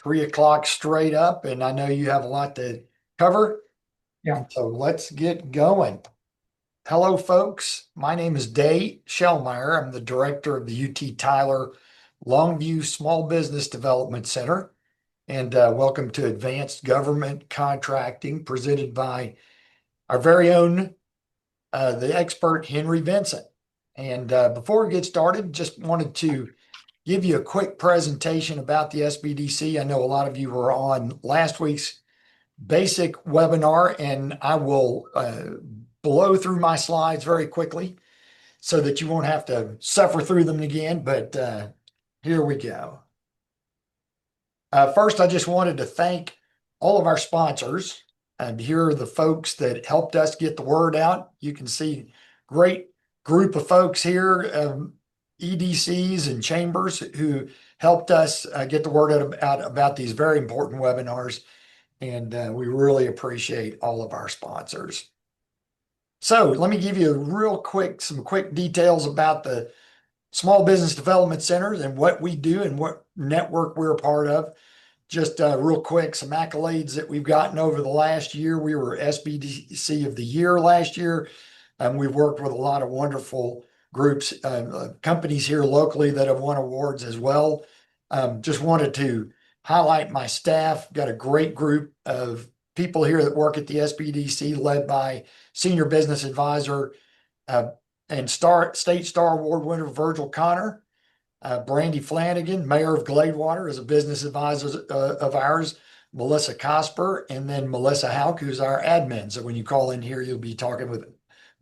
3 o'clock straight up, and I know you have a lot to cover. Yeah. So let's get going. Hello, folks. My name is Day Shellmeyer. I'm the director of the UT Tyler Longview Small Business Development Center. And welcome to Advanced Government Contracting, presented by our very own, the expert Henry VINSON. And before we get started, just wanted to give you a quick presentation about the SBDC. I know a lot of you were on last week's basic webinar, and I will blow through my slides very quickly so that you won't have to suffer through them again, but here we go. First, I just wanted to thank all of our sponsors. And here are the folks that helped us get the word out. You can see great group of folks here, EDCs and chambers who helped us get the word out about these very important webinars. And we really appreciate all of our sponsors. So let me give you some quick details about the Small Business Development Centers and what we do and what network we're a part of. Just real quick, some accolades that we've gotten over the last year. We were SBDC of the Year last year. We've worked with a lot of wonderful groups, companies here locally that have won awards as well. Just wanted to highlight my staff. Got a great group of people here that work at the SBDC, led by Senior Business Advisor and State Star Award winner Virgil Connor. Brandy Flanagan, Mayor of Gladewater, is a business advisor of ours. Melissa Cosper, and then Melissa Hauk, who's our admin. So when you call in here, you'll be talking with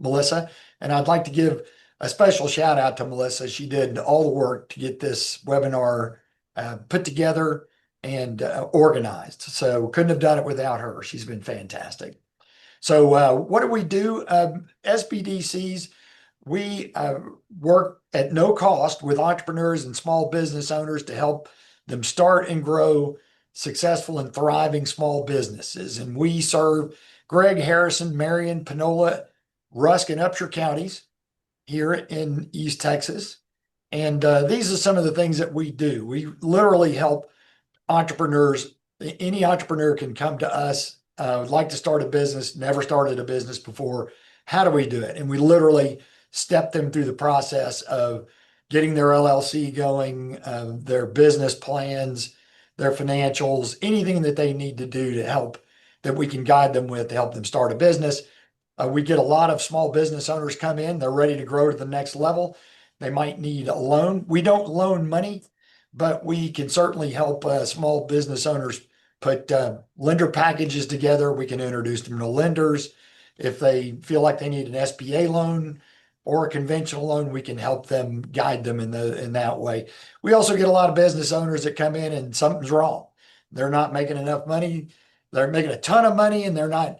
Melissa. And I'd like to give a special shout out to Melissa. She did all the work to get this webinar put together and organized. So couldn't have done it without her. She's been fantastic. So what do we do? SBDCs, we work at no cost with entrepreneurs and small business owners to help them start and grow successful and thriving small businesses. And we serve Gregg, Harrison, Marion, Panola, Rusk, and Upshur counties here in East Texas. And these are some of the things that we do. We literally help entrepreneurs. Any entrepreneur can come to us, would like to start a business, never started a business before. How do we do it? And we literally step them through the process of getting their LLC going, their business plans, their financials, anything that they need to do to help, that we can guide them with to help them start a business. We get a lot of small business owners come in. They're ready to grow to the next level. They might need a loan. We don't loan money, but we can certainly help small business owners put lender packages together. We can introduce them to lenders. If they feel like they need an SBA loan or a conventional loan, we can help them, guide them in that way. We also get a lot of business owners that come in and something's wrong. They're not making enough money. They're making a ton of money and they're not,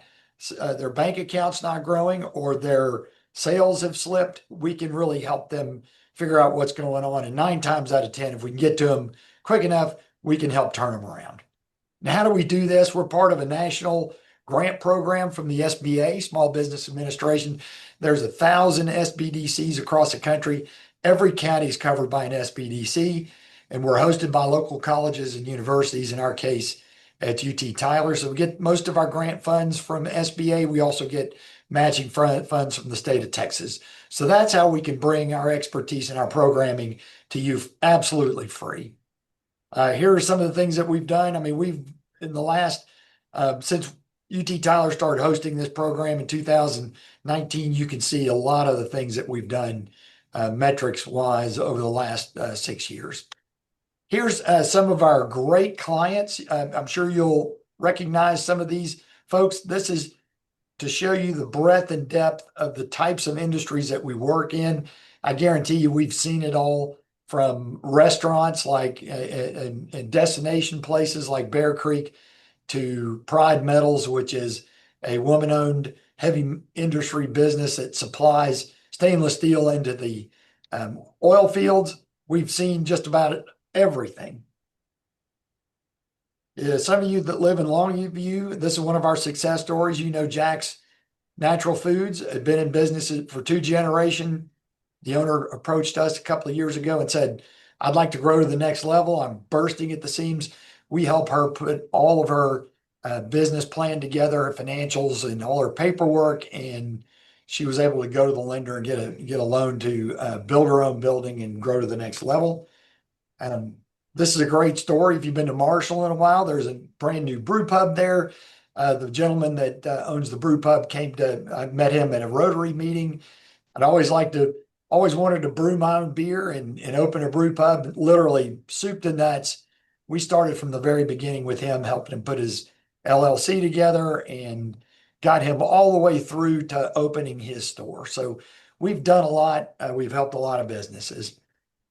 their bank account's not growing, or their sales have slipped. We can really help them figure out what's going on. And 9 times out of 10, if we can get to them quick enough, we can help turn them around. Now, how do we do this? We're part of a national grant program from the SBA, Small Business Administration. There's 1,000 SBDCs across the country. Every county is covered by an SBDC, and we're hosted by local colleges and universities, in our case, at UT Tyler. So we get most of our grant funds from SBA. We also get matching funds from the state of Texas. So that's how we can bring our expertise and our programming to you absolutely free. Here are some of the things that we've done. I mean, we've, in the last, since UT Tyler started hosting this program in 2019, you can see a lot of the things that we've done metrics wise over the last 6 years. Here's some of our great clients. I'm sure you'll recognize some of these folks. This is to show you the breadth and depth of the types of industries that we work in. I guarantee you we've seen it all, from restaurants like and destination places like Bear Creek, to Pride Metals, which is a woman-owned heavy industry business that supplies stainless steel into the oil fields. We've seen just about everything. Some of you that live in Longview, this is one of our success stories. You know, Jack's Natural Foods had been in business for 2 generations. The owner approached us a couple of years ago and said, I'd like to grow to the next level. I'm bursting at the seams. We help her put all of her business plan together, her financials, and all her paperwork. And she was able to go to the lender and get a loan to build her own building and grow to the next level. This is a great story. If you've been to Marshall in a while, there's a brand new brew pub there. The gentleman that owns the brew pub I met him at a Rotary meeting. Always wanted to brew my own beer and open a brew pub, literally soup to nuts. We started from the very beginning with him, helping him put his LLC together and got him all the way through to opening his store. So we've done a lot. We've helped a lot of businesses.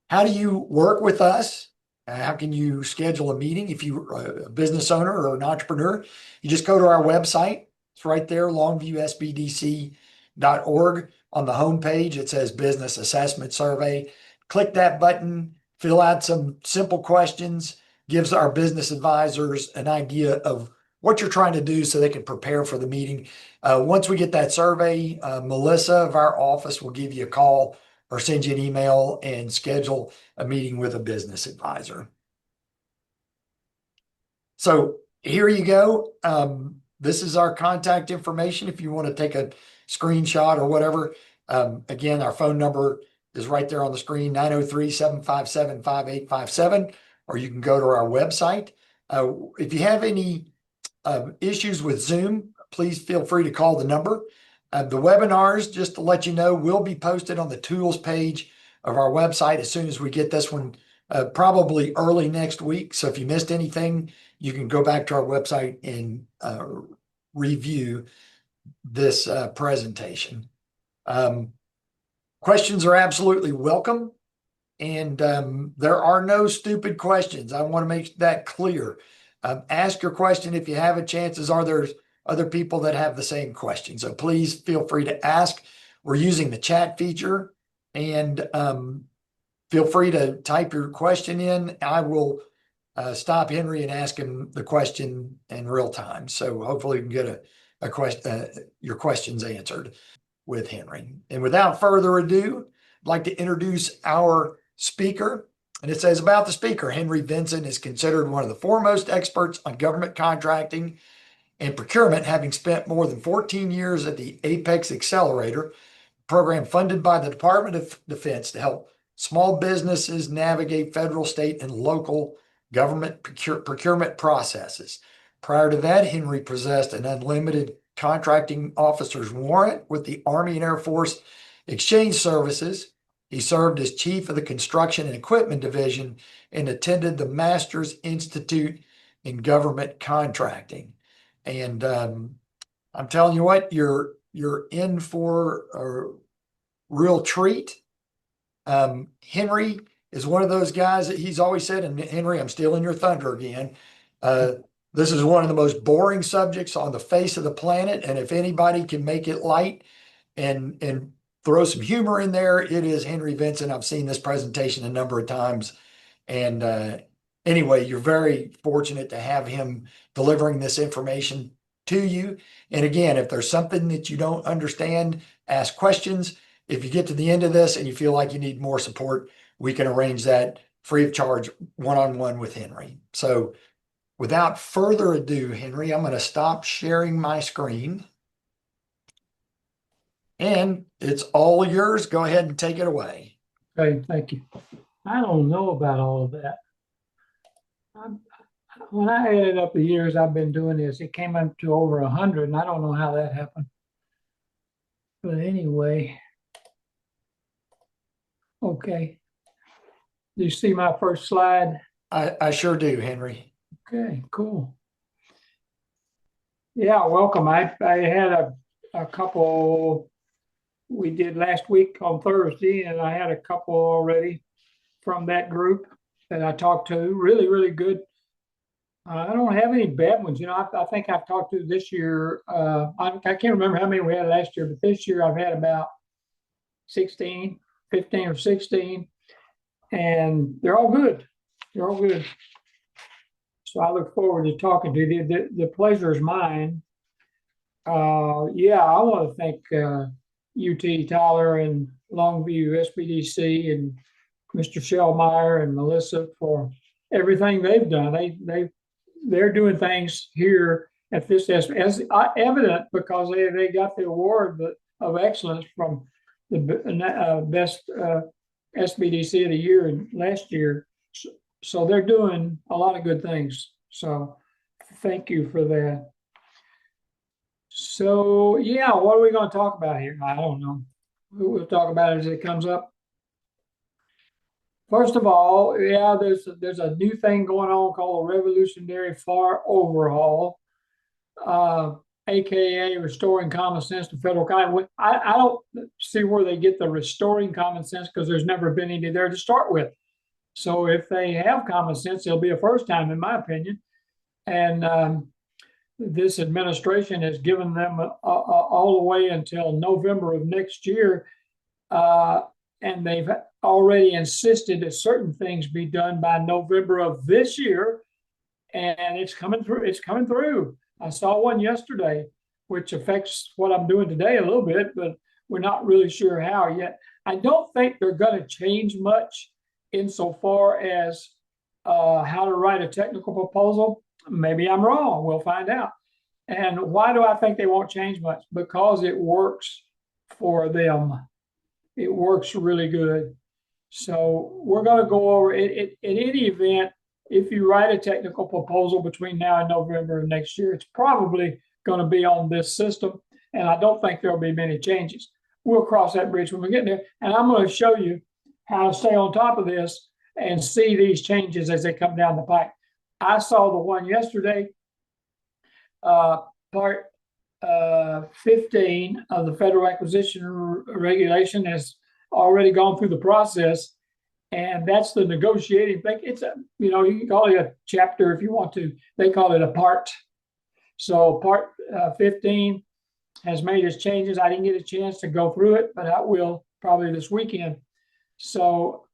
How do you work with us? How can you schedule a meeting if you're a business owner or an entrepreneur? You just go to our website. It's right there, longviewsbdc.org. On the homepage, it says Business Assessment Survey. Click that button, fill out some simple questions, gives our business advisors an idea of what you're trying to do so they can prepare for the meeting. Once we get that survey, Melissa of our office will give you a call or send you an email and schedule a meeting with a business advisor. So here you go. This is our contact information if you want to take a screenshot or whatever. Again, our phone number is right there on the screen, 903-757-5857, or you can go to our website. If you have any issues with Zoom, please feel free to call the number. The webinars, just to let you know, will be posted on the tools page of our website as soon as we get this one, probably early next week. So if you missed anything, you can go back to our website and review this presentation. Questions are absolutely welcome. And there are no stupid questions. I want to make that clear. Ask your question if you have a chances are there's other people that have the same question. So please feel free to ask. We're using the chat feature, and feel free to type your question in. I will stop Henry and ask him the question in real time. So hopefully we can get your questions answered with Henry. And without further ado, I'd like to introduce our speaker. And it says about the speaker, Henry VINSON is considered one of the foremost experts on government contracting and procurement, having spent more than 14 years at the APEX Accelerator, program funded by the Department of Defense to help small businesses navigate federal, state, and local government procurement processes. Prior to that, Henry possessed an unlimited contracting officer's warrant with the Army and Air Force Exchange Services. He served as chief of the Construction and Equipment Division and attended the Masters Institute in Government Contracting. And I'm telling you what, you're in for a real treat. Henry is one of those guys that he's always said, and Henry, I'm stealing your thunder again. This is one of the most boring subjects on the face of the planet. And if anybody can make it light and throw some humor in there, it is Henry VINSON. I've seen this presentation a number of times. And anyway, you're very fortunate to have him delivering this information to you. And again, if there's something that you don't understand, ask questions. If you get to the end of this and you feel like you need more support, we can arrange that free of charge one-on-one with Henry. So without further ado, Henry, I'm going to stop sharing my screen. And it's all yours. Go ahead and take it away. Okay, thank you. I don't know about all of that. When I added up the years I've been doing this, it came up to over 100, and I don't know how that happened. But anyway, okay. Do you see my first slide? I sure do, Henry. Okay, cool. Yeah, welcome. I had a couple we did last week on Thursday, and I had a couple already from that group that I talked to. Really, really good. I don't have any bad ones. You know, I think I've talked to this year. I can't remember how many we had last year, but this year I've had about 15 or 16, and they're all good. They're all good. So I look forward to talking to you. The pleasure is mine. Yeah, I want to thank UT Tyler and Longview SBDC and Mr. Shellmeyer and Melissa for everything they've done. They've they're doing things here at this as evident because they got the award of excellence from the best SBDC of the year last year. So they're doing a lot of good things. So thank you for that. So yeah, what are we going to talk about here? I don't know. We'll talk about it as it comes up. First of all, yeah, there's a new thing going on called a revolutionary FAR overhaul, aka restoring common sense to federal government. I don't see where they get the restoring common sense because there's never been any there to start with. So if they have common sense, it'll be a first time, in my opinion. And this administration has given them all the way until November of next year. And they've already insisted that certain things be done by November of this year. And it's coming through. It's coming through. I saw one yesterday, which affects what I'm doing today a little bit, but we're not really sure how yet. I don't think they're going to change much insofar as how to write a technical proposal. Maybe I'm wrong. We'll find out. And why do I think they won't change much? Because it works for them. It works really good. So we're going to go over it. In any event, if you write a technical proposal between now and November of next year, it's probably going to be on this system. And I don't think there'll be many changes. We'll cross that bridge when we get there. And I'm going to show you how to stay on top of this and see these changes as they come down the pipe. I saw the one yesterday, part 15 of the Federal Acquisition Regulation has already gone through the process, and that's the negotiating thing. It's you can call it a chapter if you want to. They call it a part. So part 15 has made its changes. I didn't get a chance to go through it, but I will probably this weekend. So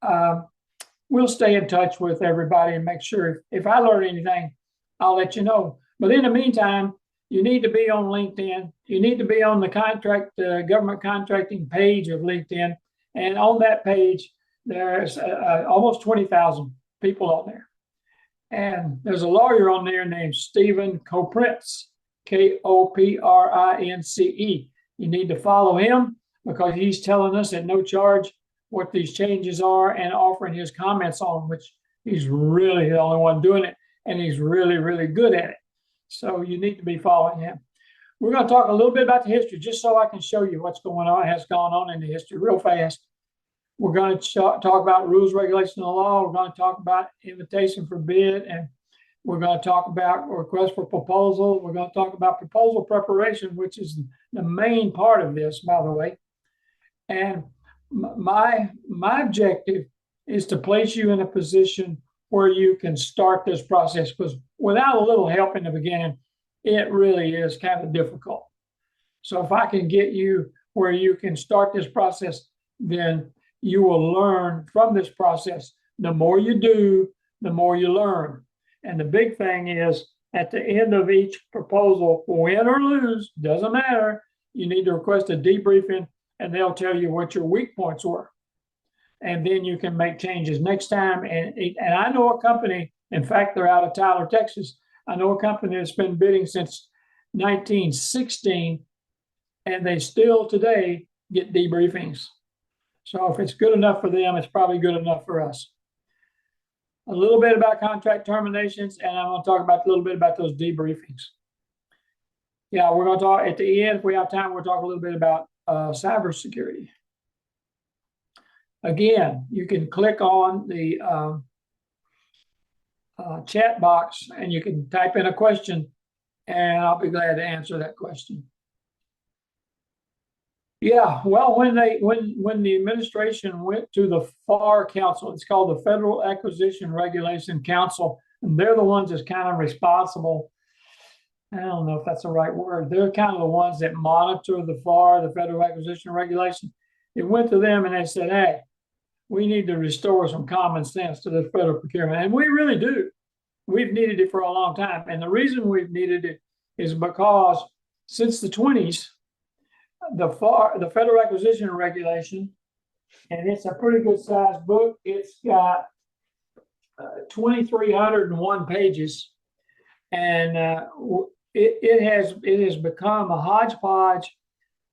we'll stay in touch with everybody and make sure if I learn anything, I'll let you know. But in the meantime, you need to be on LinkedIn. You need to be on the government contracting page of LinkedIn. And on that page, there's almost 20,000 people on there. And there's a lawyer on there named Stephen Koprince, Koprince. You need to follow him because he's telling us at no charge what these changes are and offering his comments on them, which he's really the only one doing it. And he's really, really good at it. So you need to be following him. We're going to talk a little bit about the history, just so I can show you what's going on, has gone on in the history real fast. We're going to talk about rules, regulations, and law. We're going to talk about invitation for bid, and we're going to talk about request for proposal. We're going to talk about proposal preparation, which is the main part of this, by the way. And my objective is to place you in a position where you can start this process, because without a little help in the beginning, it really is kind of difficult. So if I can get you where you can start this process, then you will learn from this process. The more you do, the more you learn. And the big thing is at the end of each proposal, win or lose, doesn't matter. You need to request a debriefing and they'll tell you what your weak points were. And then you can make changes next time. And I know a company, in fact, they're out of Tyler, Texas. I know a company that's been bidding since 1916, and they still today get debriefings. So if it's good enough for them, it's probably good enough for us. A little bit about contract terminations, and I'm going to talk about a little bit about those debriefings. Yeah, we're going to talk at the end, if we have time, we'll talk a little bit about cybersecurity. Again, you can click on the chat box and you can type in a question and I'll be glad to answer that question. Yeah, well, when the administration went to the FAR Council, it's called the Federal Acquisition Regulation Council, and they're the ones that's kind of responsible. I don't know if that's the right word. They're kind of the ones that monitor the FAR, the Federal Acquisition Regulation. It went to them and they said, hey, we need to restore some common sense to the federal procurement. And we really do. We've needed it for a long time. And the reason we've needed it is because since the 20s, the Federal Acquisition Regulation, and it's a pretty good sized book. It's got 2,301 pages. And it has become a hodgepodge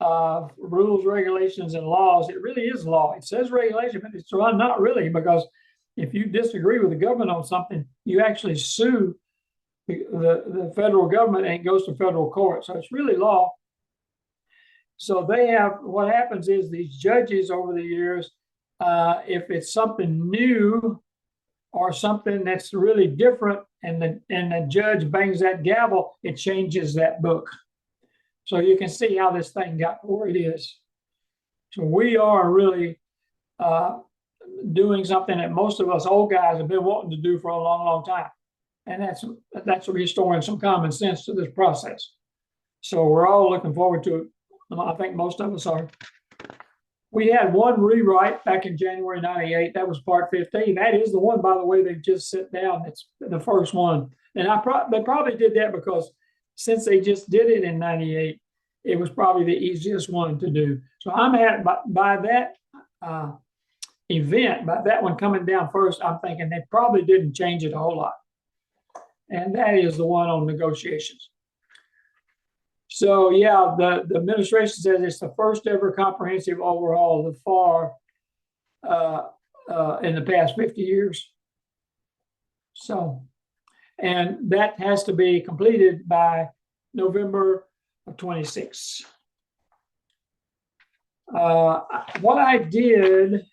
of rules, regulations, and laws. It really is law. It says regulation, but it's not really, because if you disagree with the government on something, you actually sue the federal government and it goes to federal court. So it's really law. So what happens is these judges over the years, if it's something new or something that's really different, and the judge bangs that gavel, it changes that book. So you can see how this thing got where it is. So we are really doing something that most of us old guys have been wanting to do for a long, long time. And that's restoring some common sense to this process. So we're all looking forward to it. I think most of us are. We had one rewrite back in January 98. That was part 15. That is the one, by the way, they've just set down. It's the first one. And they probably did that because since they just did it in 98, it was probably the easiest one to do. So I'm by that event, by that one coming down first, I'm thinking they probably didn't change it a whole lot. And that is the one on negotiations. So yeah, the administration says it's the first ever comprehensive overhaul of the FAR in the past 50 years. So, and that has to be completed by November of 26. What I did,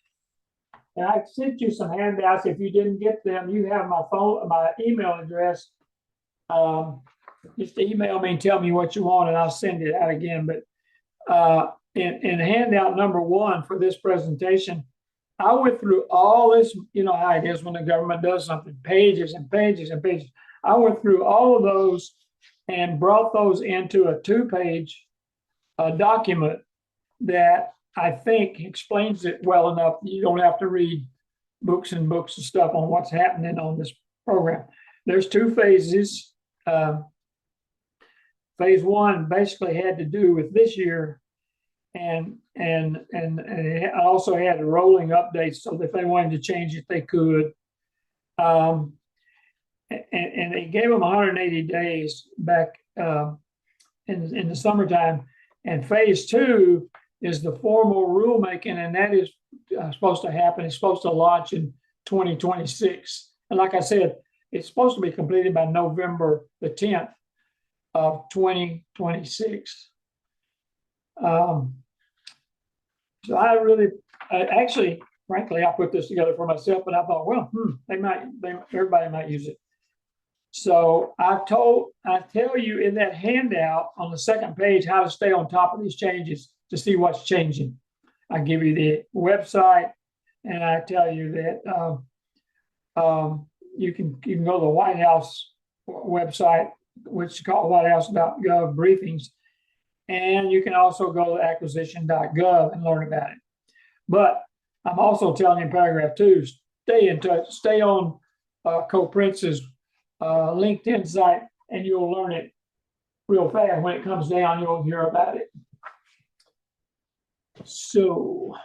and I sent you some handouts. If you didn't get them, you have my email address. Just email me and tell me what you want, and I'll send it out again. But in handout number 1 for this presentation, I went through all this. You know how it is when the government does something, pages and pages and pages. I went through all of those and brought those into a 2-page document that I think explains it well enough. You don't have to read books and books of stuff on what's happening on this program. There's 2 phases. Phase 1 basically had to do with this year, and it also had rolling updates, so if they wanted to change it, they could. And they gave them 180 days back in the summertime. And phase 2 is the formal rulemaking, and that is supposed to happen. It's supposed to launch in 2026. And like I said, it's supposed to be completed by November the 10th of 2026. So frankly, I put this together for myself, but I thought, well, everybody might use it. So I tell you in that handout on the 2nd page how to stay on top of these changes to see what's changing. I give you the website, and I tell you that you can go to the White House website, which is called whitehouse.gov briefings, and you can also go to acquisition.gov and learn about it. But I'm also telling you in paragraph 2, stay in touch, stay on CoPrince's LinkedIn site, and you'll learn it real fast. When it comes down, you'll hear about it. So,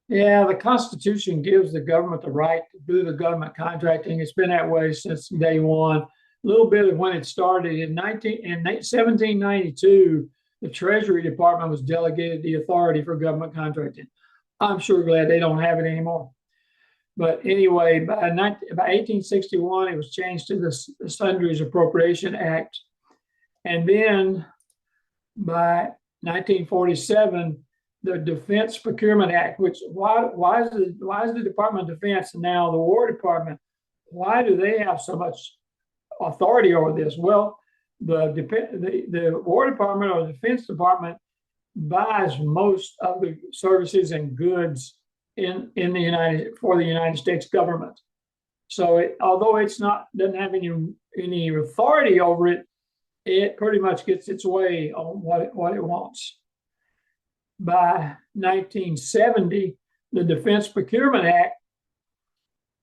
yeah, the Constitution gives the government the right to do the government contracting. It's been that way since day one. A little bit of when it started in 1792, the Treasury Department was delegated the authority for government contracting. I'm sure glad they don't have it anymore. But anyway, by 1861, it was changed to the Sundries Appropriation Act. And then by 1947, the Defense Procurement Act, which why is the Department of Defense now the War Department? Why do they have so much authority over this? Well, the War Department or the Defense Department buys most of the services and goods for the United States government. So although it's doesn't have any authority over it, it pretty much gets its way on what it wants. By 1970, the Defense Procurement Act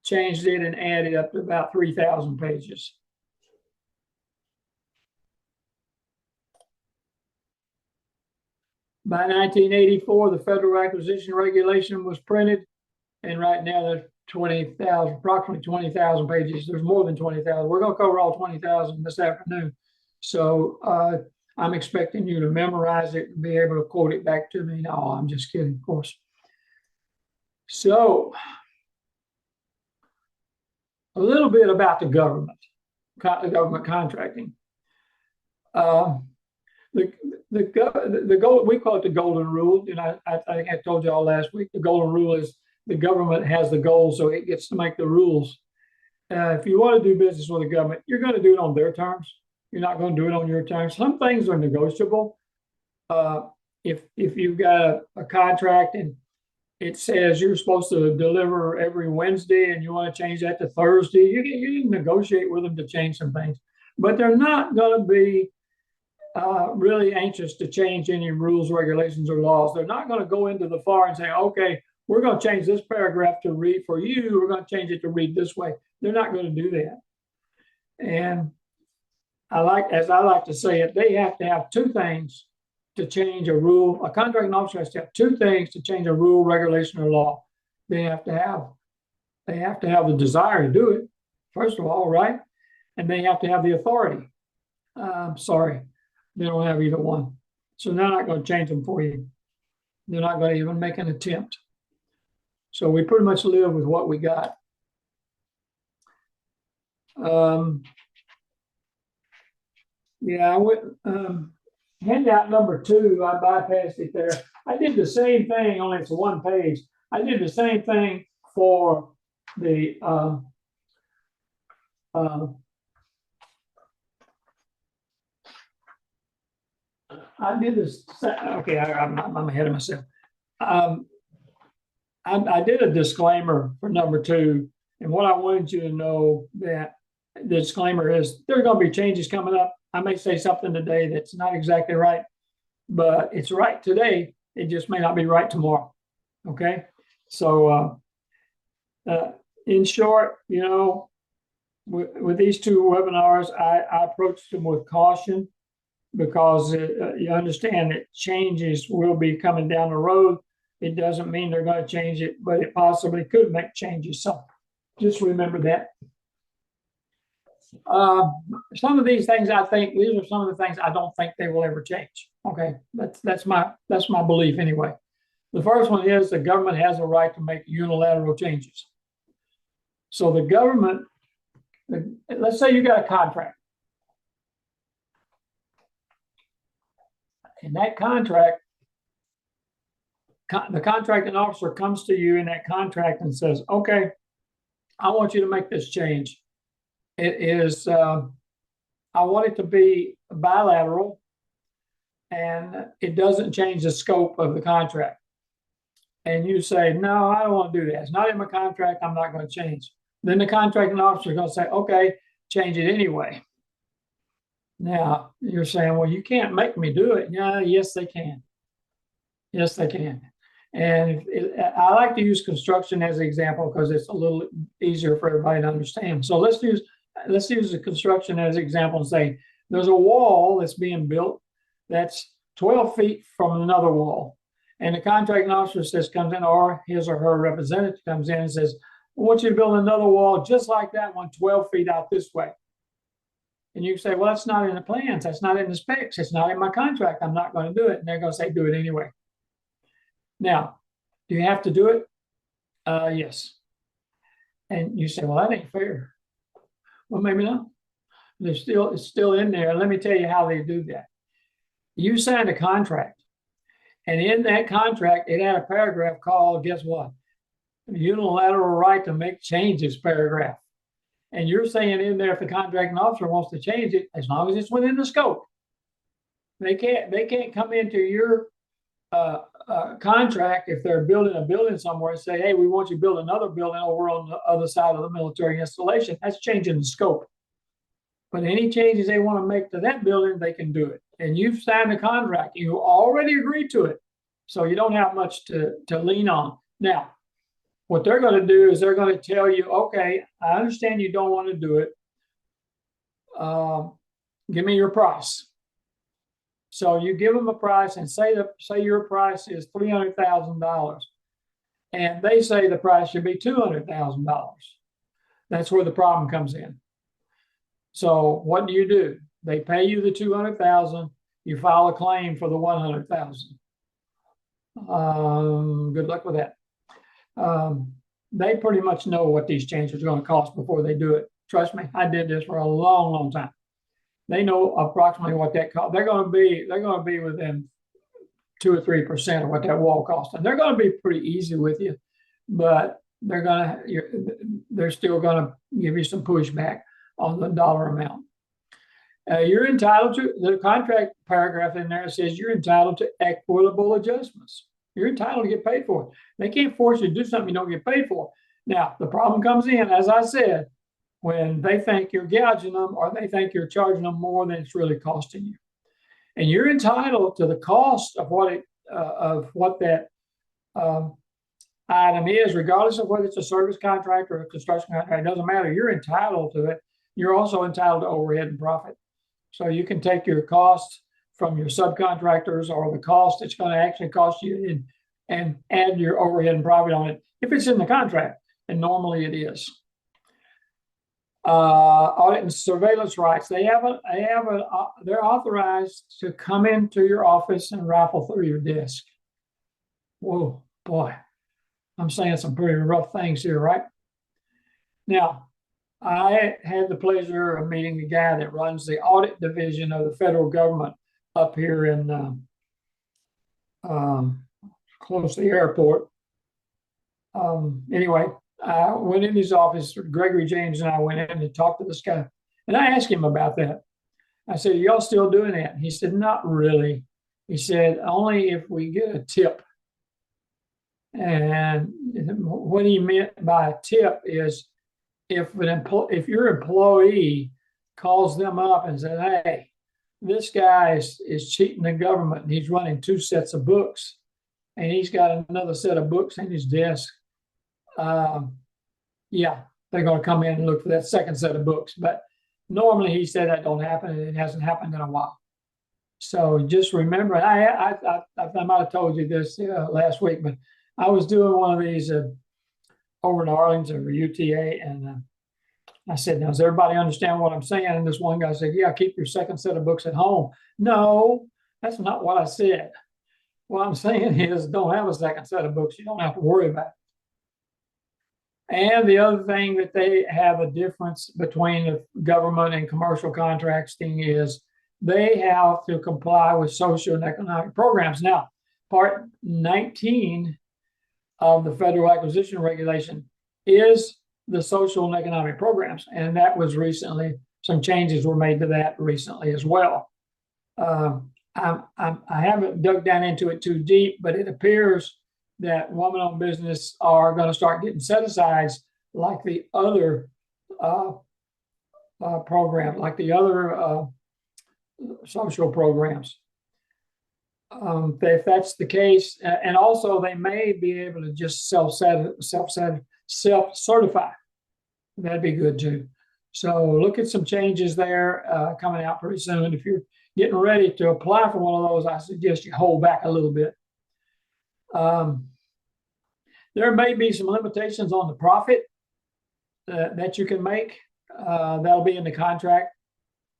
changed it and added up to about 3,000 pages. By 1984, the Federal Acquisition Regulation was printed, and right now approximately 20,000 pages. There's more than 20,000. We're going to cover all 20,000 this afternoon. So I'm expecting you to memorize it and be able to quote it back to me. No, I'm just kidding, of course. So a little bit about the government contracting. The goal, we call it the golden rule. And I think I told you all last week, the golden rule is the government has the goals, so it gets to make the rules. If you want to do business with the government, you're going to do it on their terms. You're not going to do it on your terms. Some things are negotiable. If you've got a contract and it says you're supposed to deliver every Wednesday and you want to change that to Thursday, you can negotiate with them to change some things. But they're not going to be really anxious to change any rules, regulations, or laws. They're not going to go into the FAR and say, okay, we're going to change this paragraph to read for you. We're going to change it to read this way. They're not going to do that. And as I like to say it, they have to have two things to change a rule. A contracting officer has to have two things to change a rule, regulation, or law. They have to have the desire to do it, first of all, right? And they have to have the authority. Sorry, they don't have either one. So they're not going to change them for you. They're not going to even make an attempt. So we pretty much live with what we got. Yeah, I went, handout number 2, I bypassed it there. I did the same thing, only it's one page. I did the same thing for the I did this. Okay, I'm ahead of myself. I did a disclaimer for number 2, and what I wanted you to know that the disclaimer is there are going to be changes coming up. I may say something today that's not exactly right, but it's right today. It just may not be right tomorrow. Okay, so in short, you know, with these 2 webinars, I approached them with caution because you understand that changes will be coming down the road. It doesn't mean they're going to change it, but it possibly could make changes. So just remember that. Some of these things, these are some of the things I don't think they will ever change. Okay, that's my belief anyway. The first one is the government has a right to make unilateral changes. So the government, let's say you got a contract. In that contract, the contracting officer comes to you in that contract and says, okay, I want you to make this change. It is, I want it to be bilateral and it doesn't change the scope of the contract. And you say, no, I don't want to do that. It's not in my contract. I'm not going to change. Then the contracting officer is going to say, okay, change it anyway. Now you're saying, well, you can't make me do it. Yeah, yes, they can. Yes, they can. And I like to use construction as an example because it's a little easier for everybody to understand. So let's use the construction as an example and say there's a wall that's being built that's 12 feet from another wall. And the contracting officer comes in, or his or her representative comes in and says, I want you to build another wall just like that one, 12 feet out this way. And you say, well, that's not in the plans. That's not in the specs. It's not in my contract. I'm not going to do it. And they're going to say, do it anyway. Now, do you have to do it? Yes. And you say, well, that ain't fair. Well, maybe not. It's still in there. Let me tell you how they do that. You signed a contract. And in that contract, it had a paragraph called, guess what? Unilateral right to make changes paragraph. And you're saying in there, if the contracting officer wants to change it, as long as it's within the scope, they can't come into your contract if they're building a building somewhere and say, hey, we want you to build another building over on the other side of the military installation. That's changing the scope. But any changes they want to make to that building, they can do it. And you've signed a contract. You already agreed to it. So you don't have much to lean on. Now, what they're going to do is they're going to tell you, okay, I understand you don't want to do it. Give me your price. So you give them a price and say your price is $300,000. and they say the price should be $200,000. That's where the problem comes in. So what do? They pay you the $200,000. You file a claim for the $100,000. Good luck with that. They pretty much know what these changes are going to cost before they do it. Trust me, I did this for a long, long time. They know approximately what that cost. They're going to be within 2 or 3% of what that wall costs, and they're going to be pretty easy with you, but they're still going to give you some pushback on the dollar amount. You're entitled to, the contract paragraph in there says you're entitled to equitable adjustments. You're entitled to get paid for it. They can't force you to do something you don't get paid for. Now, the problem comes in, as I said, when they think you're gouging them or they think you're charging them more than it's really costing you. And you're entitled to the cost of what that item is, regardless of whether it's a service contract or a construction contract. It doesn't matter. You're entitled to it. You're also entitled to overhead and profit. So you can take your costs from your subcontractors or the cost it's going to actually cost you and add your overhead and profit on it if it's in the contract, and normally it is. Audit and surveillance rights. They're authorized to come into your office and rifle through your desk. Whoa, boy, I'm saying some pretty rough things here, right? Now, I had the pleasure of meeting the guy that runs the audit division of the federal government up here in close to the airport. Anyway, I went in his office. Gregory James and I went in and talked to this guy, and I asked him about that. I said, "Are y'all still doing that?" And he said, "Not really." He said, "Only if we get a tip." And what he meant by a tip is if your employee calls them up and says, "Hey, this guy is cheating the government and he's running 2 sets of books and he's got another set of books in his desk," yeah, they're going to come in and look for that second set of books. But normally he said that don't happen, and it hasn't happened in a while. So just remember, I might have told you this last week, but I was doing one of these over in Arlington or UTA, and I said, "Now, does everybody understand what I'm saying?" And this one guy said, "Yeah, keep your second set of books at home." No, that's not what I said. What I'm saying is don't have a second set of books. You don't have to worry about it. And the other thing that they have a difference between the government and commercial contracting is they have to comply with social and economic programs. Now, Part 19 of the Federal Acquisition Regulation is the social and economic programs, and that was recently, some changes were made to that recently as well. I haven't dug down into it too deep, but it appears that woman-owned business are going to start getting set-asides like the other program, like the other social programs. If that's the case, and also they may be able to just self-certify. That'd be good too. So look at some changes there coming out pretty soon. If you're getting ready to apply for one of those, I suggest you hold back a little bit. There may be some limitations on the profit that you can make. That'll be in the contract,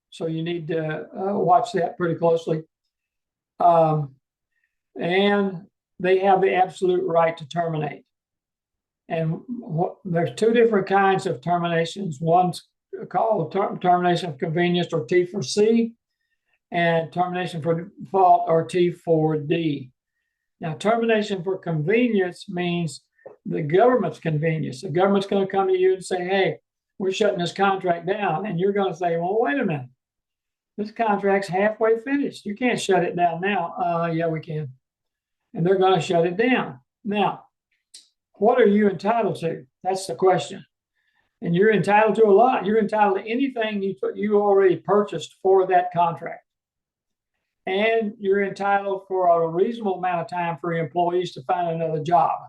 so you need to watch that pretty closely. And they have the absolute right to terminate. And there's 2 different kinds of terminations. One's called termination of convenience, or T4C, and termination for default, or T4D. Now, termination for convenience means the government's convenience. The government's going to come to you and say, "Hey, we're shutting this contract down." And you're going to say, "Well, wait a minute. This contract's halfway finished. You can't shut it down now." Yeah, we can. And they're going to shut it down. Now, what are you entitled to? That's the question. And you're entitled to a lot. You're entitled to anything you already purchased for that contract. And you're entitled for a reasonable amount of time for your employees to find another job.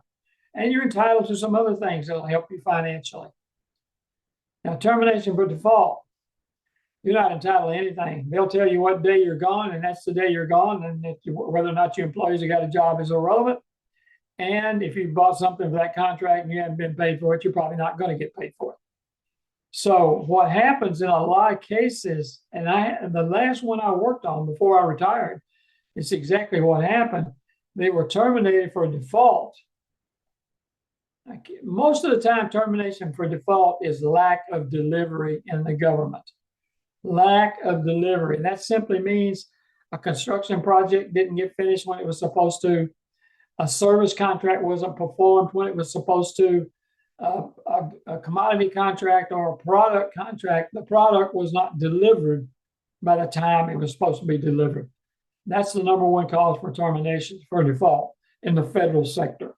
And you're entitled to some other things that will help you financially. Now, termination for default. You're not entitled to anything. They'll tell you what day you're gone, and that's the day you're gone. And whether or not your employees have got a job is irrelevant. And if you bought something for that contract and you haven't been paid for it, you're probably not going to get paid for it. So what happens in a lot of cases, and the last one I worked on before I retired, it's exactly what happened. They were terminated for default. Most of the time, termination for default is lack of delivery in the government. Lack of delivery. That simply means a construction project didn't get finished when it was supposed to. A service contract wasn't performed when it was supposed to. A commodity contract or a product contract, the product was not delivered by the time it was supposed to be delivered. That's the number one cause for termination for default in the federal sector.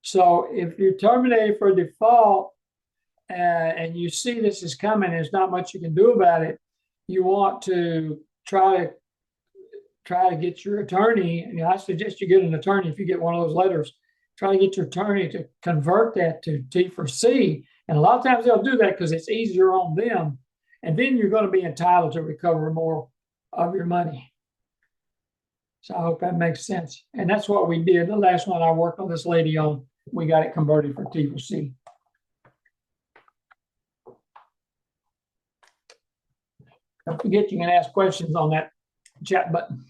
So if you're terminated for default and you see this is coming, there's not much you can do about it. You want to try to get your attorney, and I suggest you get an attorney if you get one of those letters. Try to get your attorney to convert that to T for C. And a lot of times they'll do that because it's easier on them. And then you're going to be entitled to recover more of your money. So I hope that makes sense. And that's what we did. The last one I worked on this lady on, we got it converted for T for C. Don't forget you can ask questions on that chat button.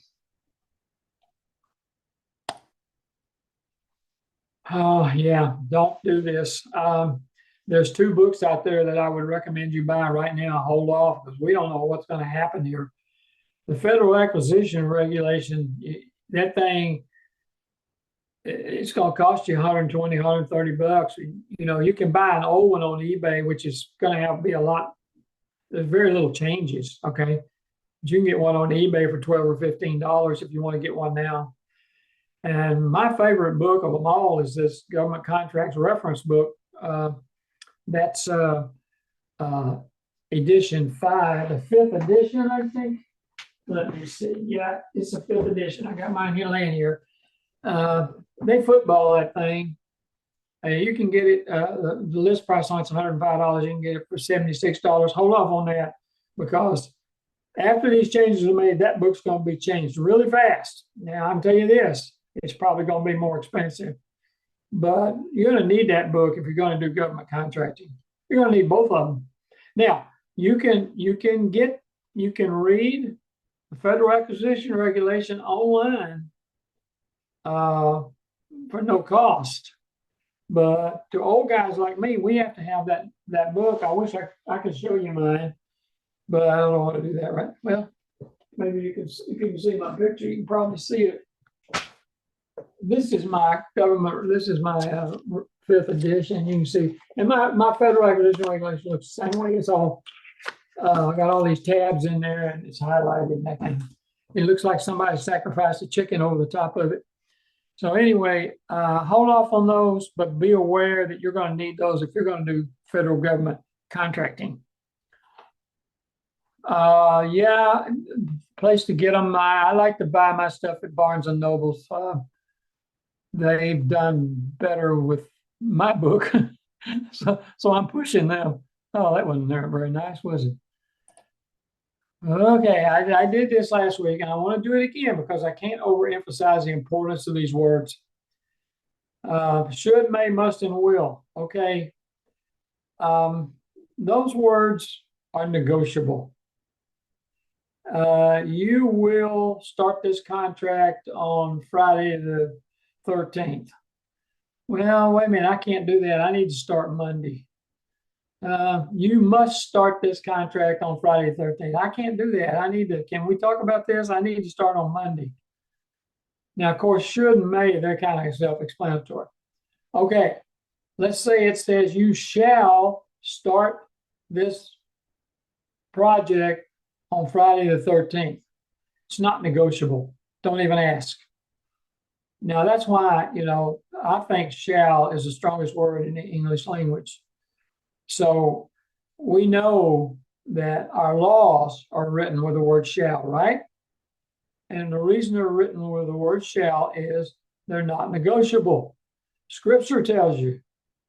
Oh, yeah, don't do this. There's 2 books out there that I would recommend you buy right now. Hold off because we don't know what's going to happen here. The Federal Acquisition Regulation, that thing, it's going to cost you $120, $130. You know, you can buy an old one on eBay, which is going to be a lot. There's very little changes, okay? But you can get one on eBay for $12 or $15 if you want to get one now. And my favorite book of them all is this Government Contracts Reference book. That's edition 5, the 5th edition, I think. Let me see. Yeah, it's the 5th edition. I got mine here laying here. They football that thing. You can get it, the list price on it's $105. You can get it for $76. Hold off on that because after these changes are made, that book's going to be changed really fast. Now, I'm telling you this, it's probably going to be more expensive, but you're going to need that book if you're going to do government contracting. You're going to need both of them. Now, you can read the Federal Acquisition Regulation online for no cost. But to old guys like me, we have to have that book. I wish I could show you mine, but I don't know how to do that right. Well, maybe if you can see my picture, you can probably see it. This is my government. This is my 5th edition. You can see, and my Federal Acquisition Regulation looks the same way. It's all I got all these tabs in there, and it's highlighted and that thing. It looks like somebody sacrificed a chicken over the top of it. So anyway, hold off on those, but be aware that you're going to need those if you're going to do federal government contracting. Yeah, place to get them. I like to buy my stuff at Barnes and Nobles. They've done better with my book, so I'm pushing them. Oh, that wasn't very nice, was it? Okay, I did this last week, and I want to do it again because I can't overemphasize the importance of these words. Should, may, must, and will. Okay. Those words are negotiable. You will start this contract on Friday the 13th. Well, wait a minute, I can't do that. I need to start Monday. You must start this contract on Friday the 13th. I can't do that. Can we talk about this? I need to start on Monday. Now, of course, should and may, they're kind of self-explanatory. Okay, let's say it says you shall start this project on Friday the 13th. It's not negotiable. Don't even ask. Now, that's why, I think shall is the strongest word in the English language. So we know that our laws are written with the word shall, right? And the reason they're written with the word shall is they're not negotiable. Scripture tells you,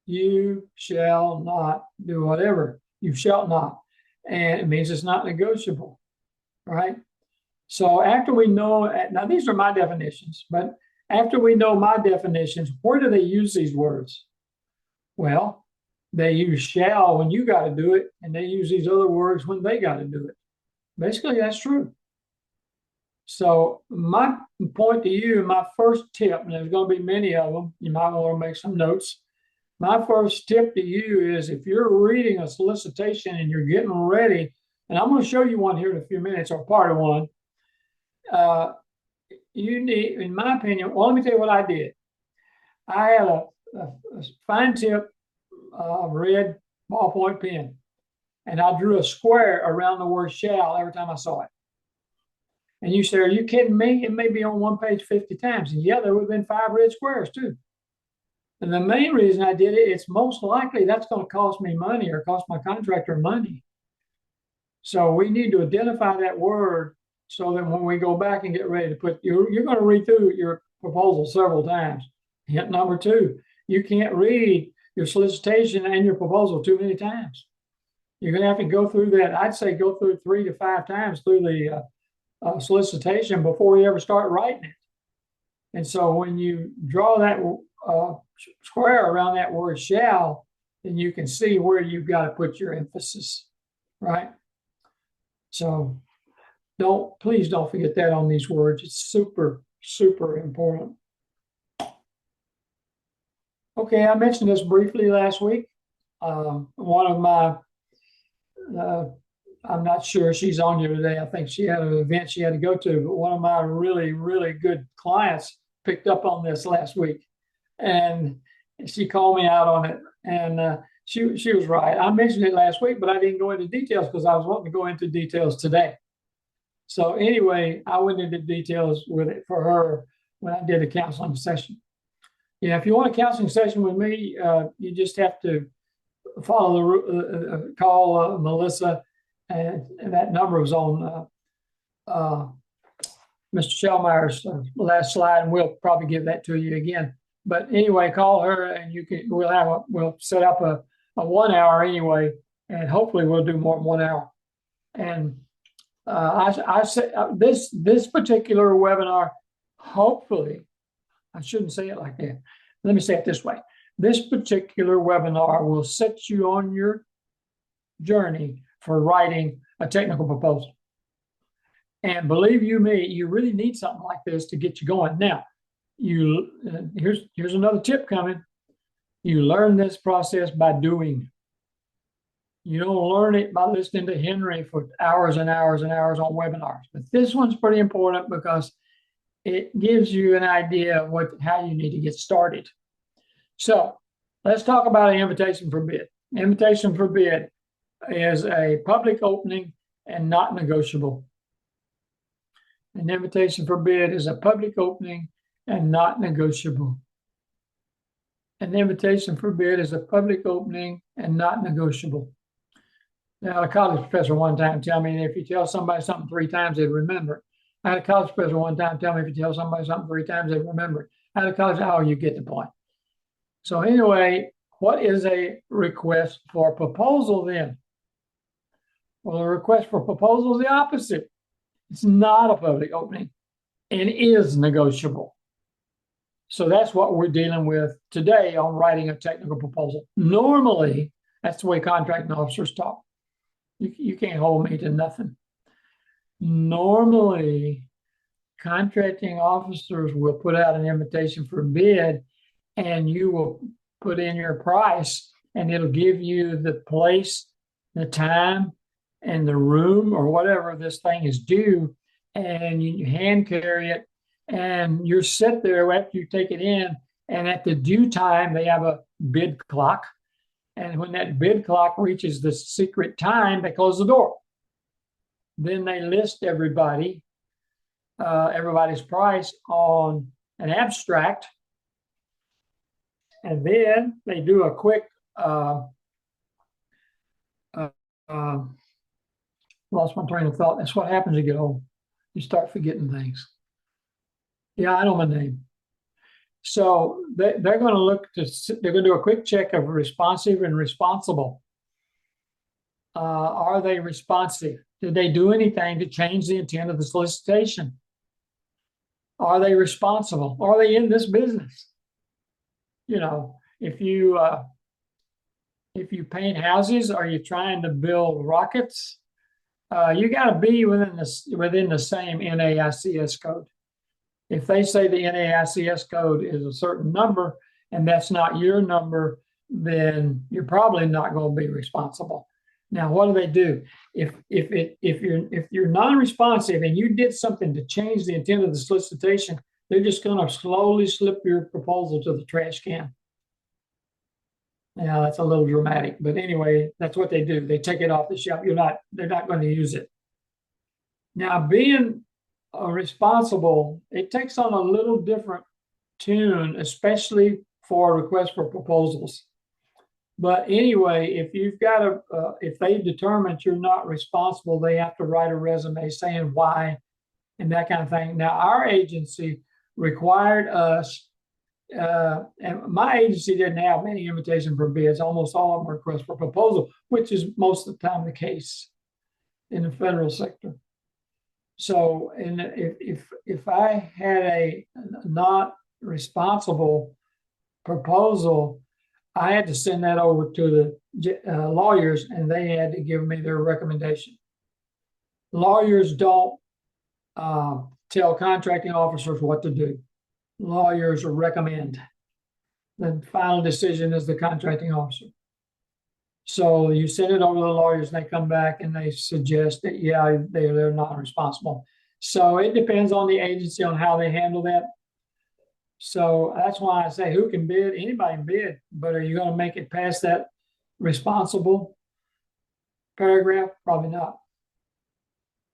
you shall not do whatever. You shall not. And it means it's not negotiable, right? So after we know, now these are my definitions, but After we know my definitions, where do they use these words? Well, they use shall when you got to do it, and they use these other words when they got to do it. Basically, that's true. So my point to you, my first tip, and there's going to be many of them, you might want to make some notes. My first tip to you is if you're reading a solicitation and you're getting ready, and I'm going to show you one here in a few minutes, or part of one, you need, in my opinion, well, let me tell you what I did. I had a fine tip red ballpoint pen, and I drew a square around the word shall every time I saw it. And you say, are you kidding me? It may be on one page 50 times. And yeah, there would have been 5 red squares too. And the main reason I did it, it's most likely that's going to cost me money or cost my contractor money. So we need to identify that word so that when we go back and get ready to put, you're going to read through your proposal several times. Hint number 2, you can't read your solicitation and your proposal too many times. You're going to have to go through that. I'd say go through 3 to 5 times through the solicitation before you ever start writing it. And so when you draw that square around that word shall, then you can see where you've got to put your emphasis, right? So please don't forget that on these words. It's super, super important. Okay, I mentioned this briefly last week. One of my, I'm not sure she's on here today. I think she had an event she had to go to, but one of my really, really good clients picked up on this last week, and she called me out on it. And she was right. I mentioned it last week, but I didn't go into details because I was wanting to go into details today. So anyway, I went into details with it for her when I did a counseling session. Yeah, if you want a counseling session with me, you just have to follow the call Melissa, and that number was on Mr. Shellmeyer's last slide, and we'll probably give that to you again. But anyway, call her, and we'll set up a 1 hour anyway, and hopefully we'll do more than 1 hour. And I said this particular webinar, hopefully, I shouldn't say it like that. Let me say it this way. This particular webinar will set you on your journey for writing a technical proposal. And believe you me, you really need something like this to get you going. Now, here's another tip coming. You learn this process by doing. You don't learn it by listening to Henry for hours and hours and hours on webinars. But this one's pretty important because it gives you an idea of how you need to get started. So let's talk about an invitation for bid. Invitation for bid is a public opening and not negotiable. An invitation for bid is a public opening and not negotiable. An invitation for bid is a public opening and not negotiable. Now, I had a college professor one time tell me if you tell somebody something 3 times, they'd remember it. I had a college professor one time tell me if you tell somebody something 3 times, they'd remember it. I had a college, oh, you get the point. So anyway, what is a request for proposal then? Well, a request for proposal is the opposite. It's not a public opening and is negotiable. So that's what we're dealing with today on writing a technical proposal. Normally, that's the way contracting officers talk. You can't hold me to nothing. Normally, contracting officers will put out an invitation for bid, and you will put in your price, and it'll give you the place, the time, and the room, or whatever this thing is due, and you hand carry it, and you're sit there after you take it in, and at the due time, they have a bid clock. And when that bid clock reaches the secret time, they close the door. Then they list everybody's price on an abstract. And then they do a quick, lost my train of thought. That's what happens as you get old. You start forgetting things. Yeah, I know my name. So they're going to do a quick check of responsive and responsible. Are they responsive? Did they do anything to change the intent of the solicitation? Are they responsible? Are they in this business? You know, if you paint houses, are you trying to build rockets? You got to be within the same NAICS code. If they say the NAICS code is a certain number and that's not your number, then you're probably not going to be responsible. Now, what do? If you're non-responsive and you did something to change the intent of the solicitation, they're just going to slowly slip your proposal to the trash can. Now, that's a little dramatic, but anyway, that's what they do. They take it off the shelf. They're not going to use it. Now, being responsible, it takes on a little different tune, especially for requests for proposals. But anyway, if they determine you're not responsible, they have to write a resume saying why and that kind of thing. Now, our agency required us, and my agency didn't have many invitation for bids. Almost all of them were requests for proposal, which is most of the time the case in the federal sector. So, and if I had a not responsible proposal, I had to send that over to the lawyers, and they had to give me their recommendation. Lawyers don't tell contracting officers what to do. Lawyers recommend. The final decision is the contracting officer. So you send it over to the lawyers, and they come back and they suggest that, yeah, they're not responsible. So it depends on the agency on how they handle that. So that's why I say who can bid? Anybody can bid, but are you going to make it past that responsible paragraph? Probably not.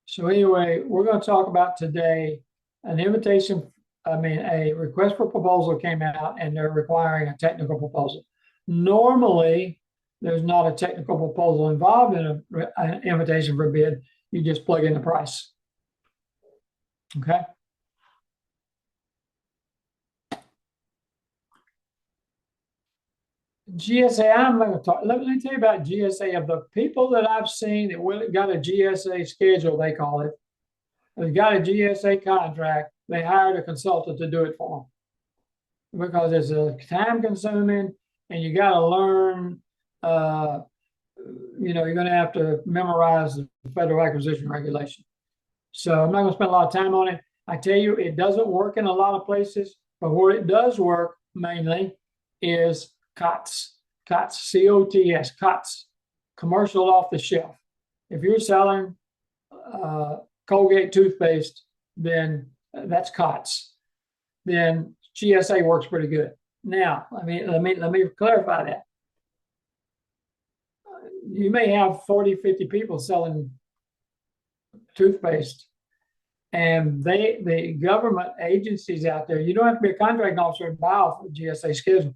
So anyway, we're going to talk about today a request for proposal came out and they're requiring a technical proposal. Normally, there's not a technical proposal involved in an invitation for bid. You just plug in the price. Okay. GSA, I'm going to talk. Let me tell you about GSA. Of the people that I've seen that got a GSA schedule, they call it, they got a GSA contract, they hired a consultant to do it for them because it's a time consuming and you got to learn. You're going to have to memorize the federal acquisition regulation. So I'm not going to spend a lot of time on it. I tell you, it doesn't work in a lot of places, but where it does work mainly is COTS, C-O-T-S, COTS, commercial off the shelf. If you're selling Colgate toothpaste, then that's COTS. Then GSA works pretty good. Now, let me clarify that. You may have 40, 50 people selling toothpaste, and the government agencies out there, you don't have to be a contract officer to buy off the GSA schedule.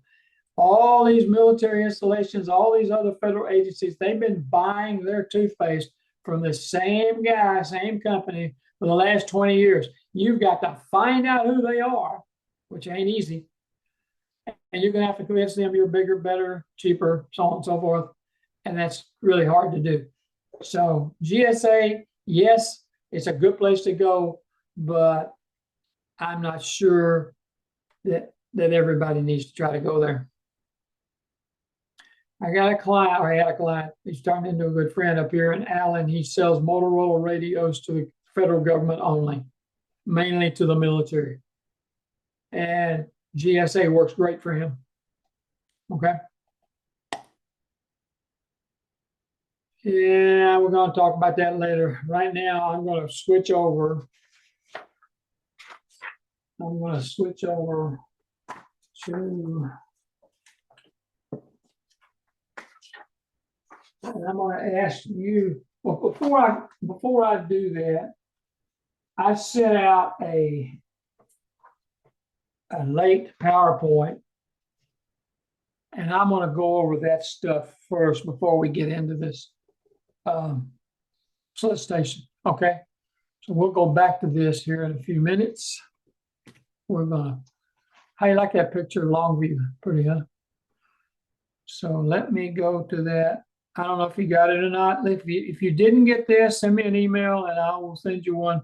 All these military installations, all these other federal agencies, they've been buying their toothpaste from the same guy, same company for the last 20 years. You've got to find out who they are, which ain't easy. And you're going to have to convince them you're bigger, better, cheaper, so on and so forth. And that's really hard to do. So GSA, yes, it's a good place to go, but I'm not sure that everybody needs to try to go there. I had a client, he's turned into a good friend up here in Allen. He sells Motorola radios to the federal government only, mainly to the military. And GSA works great for him. Okay. Yeah, we're going to talk about that later. Right now, I'm going to switch over. To, and I'm going to ask you, well, before I do that, I sent out a late PowerPoint, and I'm going to go over that stuff first before we get into this solicitation. Okay, so we'll go back to this here in a few minutes. How you like that picture of Longview? Pretty, huh? So let me go to that. I don't know if you got it or not. If you didn't get this, send me an email and I will send you one.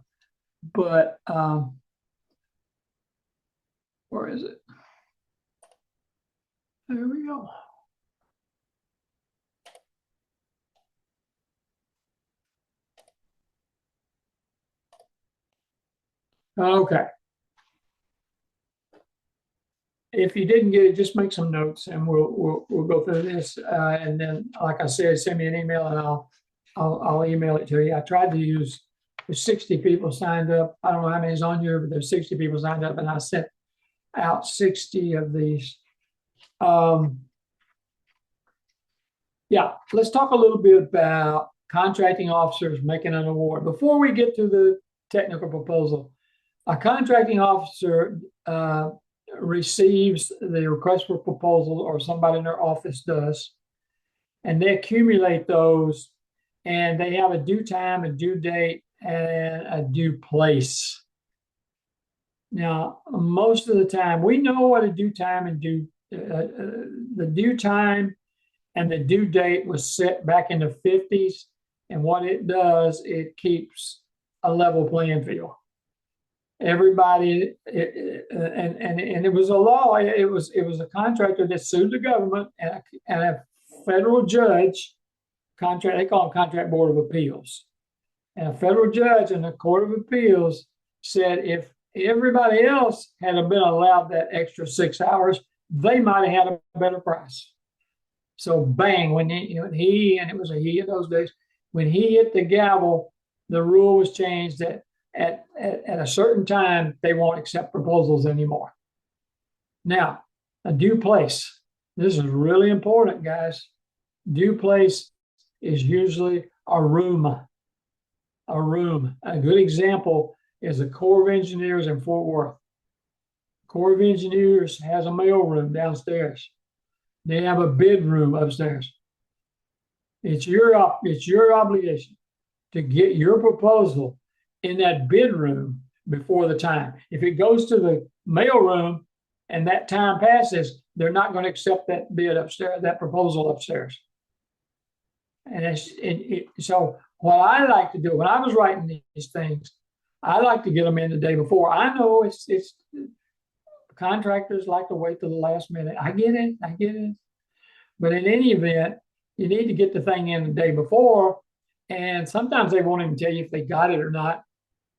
But Where is it? There we go. Okay. If you didn't get it, just make some notes and we'll go through this. And then, like I said, send me an email and I'll email it to you. I tried to use, there's 60 people signed up. I don't know how many's on here, but there's 60 people signed up, and I sent out 60 of these. Yeah, let's talk a little bit about contracting officers making an award. Before we get to the technical proposal, a contracting officer receives the request for proposal, or somebody in their office does, and they accumulate those, and they have a due time, a due date, and a due place. Now, most of the time, we know what a due time and the due time and the due date was set back in the 50s. And what it does, it keeps a level playing field. Everybody, and it was a law. It was a contractor that sued the government, and a federal judge, they call it Contract Board of Appeals, and a federal judge in the Court of Appeals said if everybody else had been allowed that extra 6 hours, they might have had a better price. So bang, when he, and it was a he in those days, when he hit the gavel, the rule was changed that at a certain time, they won't accept proposals anymore. Now, a due place. This is really important, guys. Due place is usually a room. A room. A good example is the Corps of Engineers in Fort Worth. Corps of Engineers has a mail room downstairs. They have a bid room upstairs. It's your obligation to get your proposal in that bid room before the time. If it goes to the mail room and that time passes, they're not going to accept that bid upstairs, that proposal upstairs. And so what I like to do when I was writing these things, I like to get them in the day before. I know it's contractors like to wait till the last minute. I get it. But in any event, you need to get the thing in the day before. And sometimes they won't even tell you if they got it or not.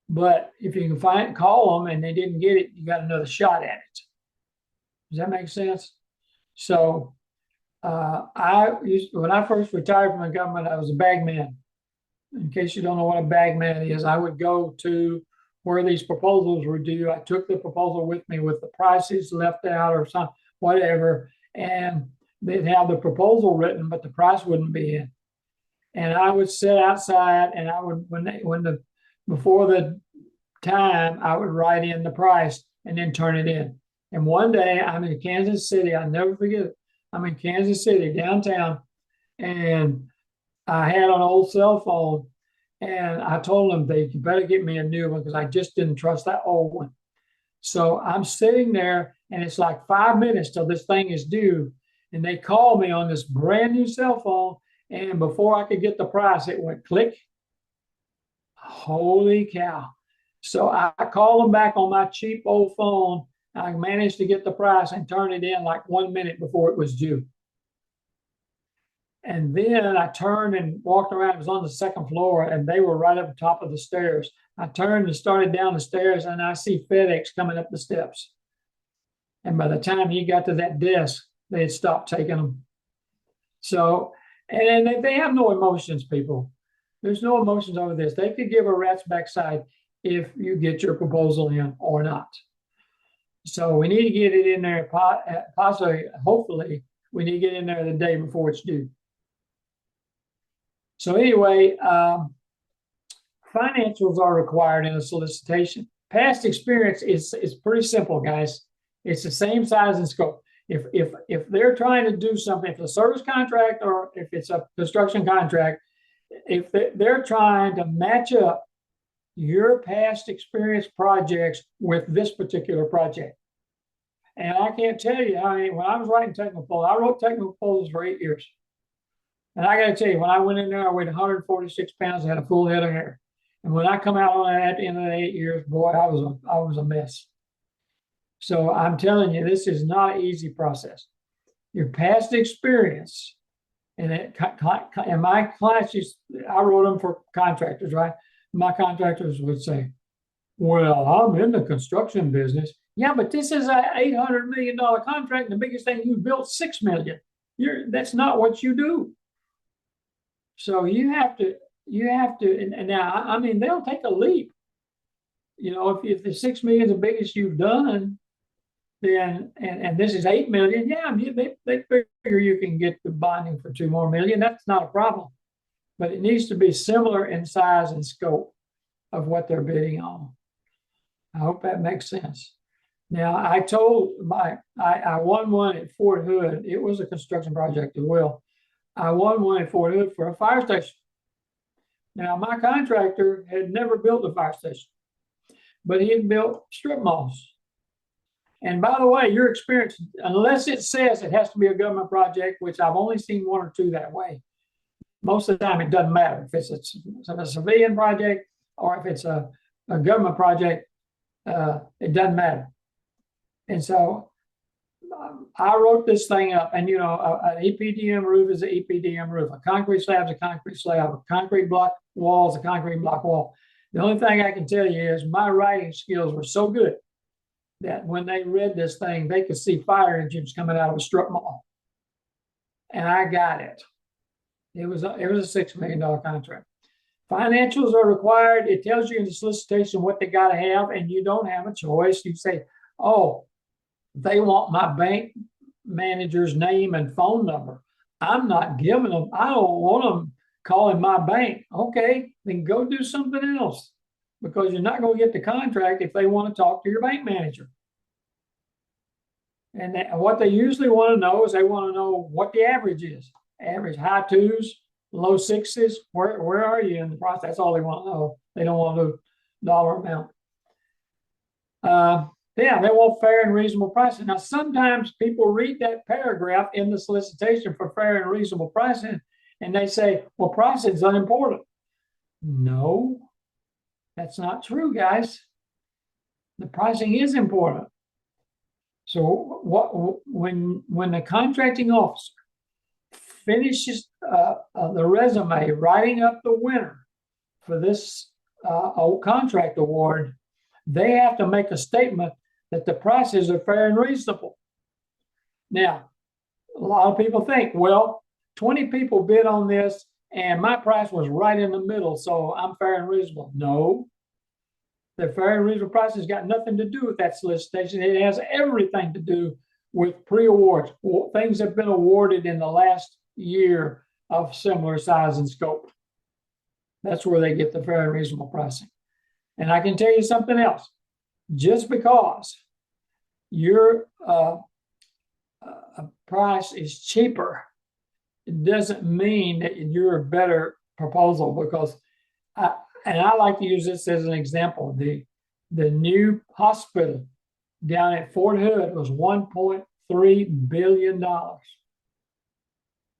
But if you can call them and they didn't get it, you got another shot at it. Does that make sense? So when I first retired from the government, I was a bagman. In case you don't know what a bagman is, I would go to where these proposals were due. I took the proposal with me with the prices left out or some whatever, and they'd have the proposal written, but the price wouldn't be in. And I would sit outside, and I would before the time, I would write in the price and then turn it in. And one day I'm in Kansas City. I'll never forget it. I'm in Kansas City, downtown, and I had an old cell phone, and I told them they better get me a new one because I just didn't trust that old one. So I'm sitting there, and it's like 5 minutes till this thing is due, and they call me on this brand new cell phone, and before I could get the price, it went click. Holy cow. So I called them back on my cheap old phone. I managed to get the price and turn it in like 1 minute before it was due. And then I turned and walked around. It was on the second floor, and they were right up the top of the stairs. I turned and started down the stairs, and I see FedEx coming up the steps. And by the time he got to that desk, they had stopped taking them. So, and they have no emotions, people. There's no emotions over this. They could give a rat's backside if you get your proposal in or not. So we need to get it in there, possibly, hopefully, we need to get in there the day before it's due. So anyway, financials are required in a solicitation. Past experience is pretty simple, guys. It's the same size and scope. If they're trying to do something, if it's a service contract or if it's a construction contract, if they're trying to match up your past experience projects with this particular project. And I can't tell you, when I was writing technical proposals, I wrote technical proposals for 8 years. And I got to tell you, when I went in there, I weighed 146 pounds, I had a full head of hair. And when I come out on that at the end of the 8 years, boy, I was a mess. So I'm telling you, this is not an easy process. Your past experience, and my clients I wrote them for contractors, right? My contractors would say, well, I'm in the construction business. Yeah, but this is a $800 million contract. And the biggest thing you built, $6 million. That's not what you do. So you have to, and now, I mean, they'll take a leap. You know, if the 6 million is the biggest you've done, then, and this is 8 million, yeah, they figure you can get the bonding for 2 more million. That's not a problem. But it needs to be similar in size and scope of what they're bidding on. I hope that makes sense. Now, I won one at Fort Hood. It was a construction project as well. I won one at Fort Hood for a fire station. Now, my contractor had never built a fire station, but he had built strip malls. And by the way, your experience, unless it says it has to be a government project, which I've only seen 1 or 2 that way, most of the time it doesn't matter if it's a civilian project or if it's a government project. It doesn't matter. And so I wrote this thing up, and you know, an EPDM roof is an EPDM roof. A concrete slab is a concrete slab. A concrete block wall is a concrete block wall. The only thing I can tell you is my writing skills were so good that when they read this thing, they could see fire engines coming out of a strip mall. And I got it. It was a $6 million contract. Financials are required. It tells you in the solicitation what they got to have, and you don't have a choice. You say, oh, they want my bank manager's name and phone number. I'm not giving them. I don't want them calling my bank. Okay, then go do something else, because you're not going to get the contract if they want to talk to your bank manager. And what they usually want to know is they want to know what the average is. Average high 2s, low 6s. Where are you in the process? That's all they want to know. They don't want to know dollar amount. Yeah, they want fair and reasonable pricing. Now, sometimes people read that paragraph in the solicitation for fair and reasonable pricing, and they say, well, pricing is unimportant. No, that's not true, guys. The pricing is important. So when the contracting officer finishes the resume, writing up the winner for this contract award, they have to make a statement that the prices are fair and reasonable. Now, a lot of people think, well, 20 people bid on this and my price was right in the middle, so I'm fair and reasonable. No, the fair and reasonable price has got nothing to do with that solicitation. It has everything to do with pre-awards, things that have been awarded in the last year of similar size and scope. That's where they get the fair and reasonable pricing. And I can tell you something else. Just because your price is cheaper, it doesn't mean that you're a better proposal, because I like to use this as an example. The new hospital down at Fort Hood was $1.3 billion.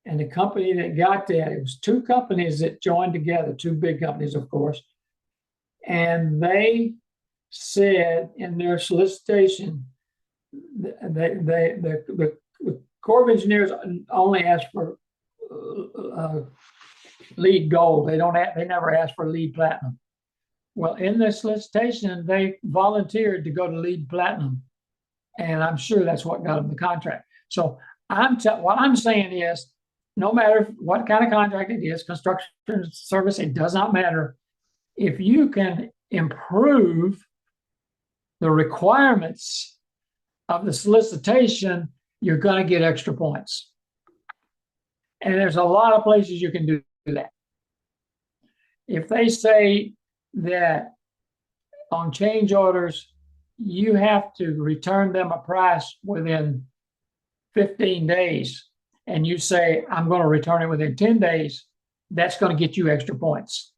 And the company that got that, it was 2 companies that joined together, 2 big companies, of course. And they said in their solicitation, the Corps of Engineers only asked for lead gold. They never asked for lead platinum. Well, in the solicitation, they volunteered to go to lead platinum, and I'm sure that's what got them the contract. So what I'm saying is, no matter what kind of contract it is, construction service, it does not matter. If you can improve the requirements of the solicitation, you're going to get extra points. And there's a lot of places you can do that. If they say that on change orders, you have to return them a price within 15 days, and you say, I'm going to return it within 10 days, that's going to get you extra points.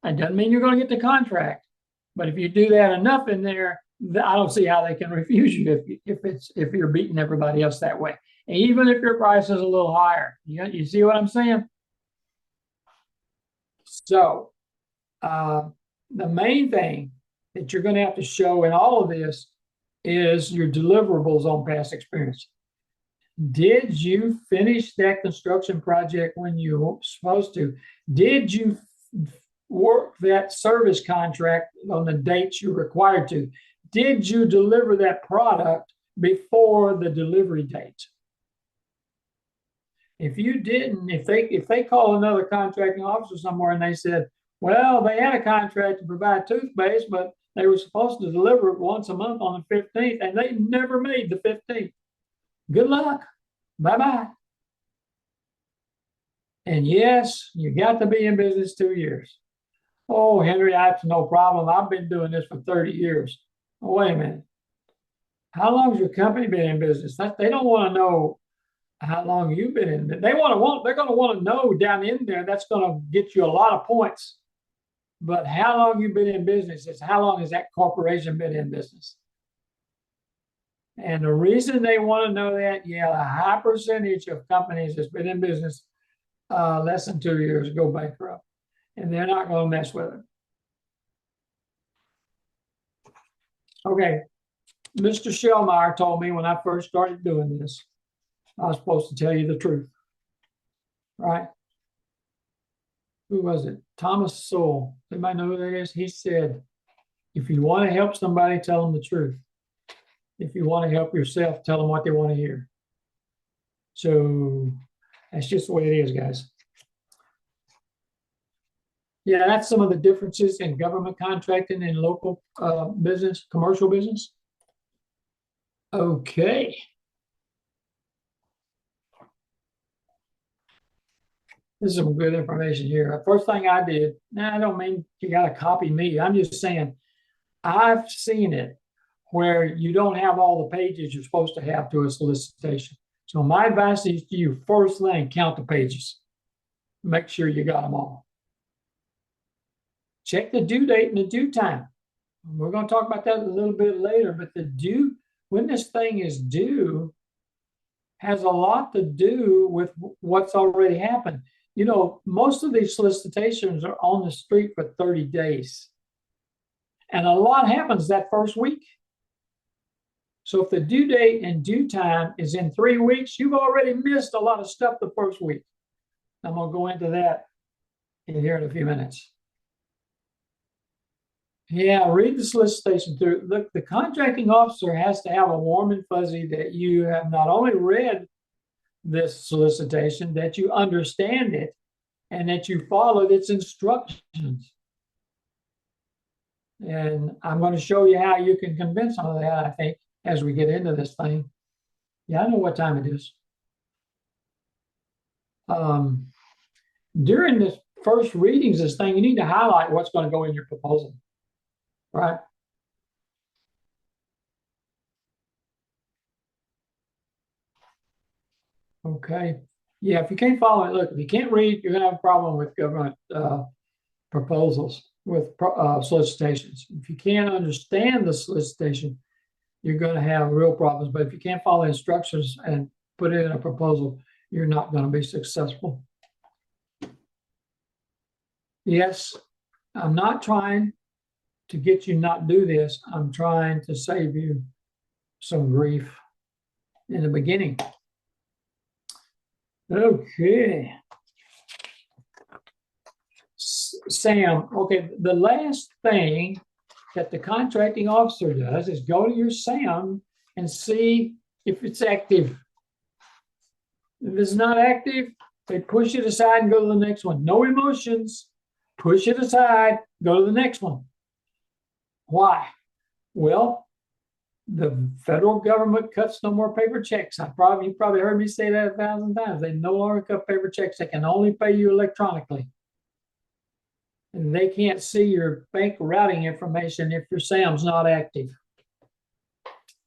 It doesn't mean you're going to get the contract, but if you do that enough in there, I don't see how they can refuse you if you're beating everybody else that way, even if your price is a little higher. You see what I'm saying? So the main thing that you're going to have to show in all of this is your deliverables on past experience. Did you finish that construction project when you were supposed to? Did you work that service contract on the dates you're required to? Did you deliver that product before the delivery date? If you didn't, if they call another contracting officer somewhere and they said, well, they had a contract to provide toothpaste, but they were supposed to deliver it once a month on the 15th, and they never made the 15th. Good luck. Bye-bye. And yes, you got to be in business 2 years. Oh, Henry, that's no problem. I've been doing this for 30 years. Oh, wait a minute. How long has your company been in business? They don't want to know how long you've been in. They're going to want to know down in there. That's going to get you a lot of points. But how long you've been in business is how long has that corporation been in business? And the reason they want to know that, yeah, a high percentage of companies that's been in business less than 2 years go bankrupt, and they're not going to mess with it. Okay, Mr. Shellmeyer told me when I first started doing this, I was supposed to tell you the truth, right? Who was it? Thomas Sowell. Anybody know who that is? He said, if you want to help somebody, tell them the truth. If you want to help yourself, tell them what they want to hear. So that's just the way it is, guys. Yeah, that's some of the differences in government contracting and local business, commercial business. Okay. This is some good information here. First thing I did, now I don't mean you got to copy me. I'm just saying I've seen it where you don't have all the pages you're supposed to have to a solicitation. So my advice is to you, first thing, count the pages. Make sure you got them all. Check the due date and the due time. We're going to talk about that a little bit later, but the due, when this thing is due, has a lot to do with what's already happened. You know, most of these solicitations are on the street for 30 days. And a lot happens that first week. So if the due date and due time is in 3 weeks, you've already missed a lot of stuff the first week. I'm going to go into that here in a few minutes. Yeah, read the solicitation through. Look, the contracting officer has to have a warm and fuzzy that you have not only read this solicitation, that you understand it, and that you followed its instructions. And I'm going to show you how you can convince some of that, I think, as we get into this thing. Yeah, I know what time it is. During the first readings of this thing, you need to highlight what's going to go in your proposal, right? Okay. Yeah, if you can't follow it, look, if you can't read, you're going to have a problem with government proposals, with solicitations. If you can't understand the solicitation, you're going to have real problems. But if you can't follow instructions and put it in a proposal, you're not going to be successful. Yes, I'm not trying to get you not do this. I'm trying to save you some grief in the beginning. Okay. Sam, okay, the last thing that the contracting officer does is go to your SAM and see if it's active. If it's not active, they push it aside and go to the next one. No emotions. Push it aside, go to the next one. Why? Well, the federal government cuts no more paper checks. You probably heard me say that 1,000 times. They no longer cut paper checks. They can only pay you electronically. And they can't see your bank routing information if your SAM's not active.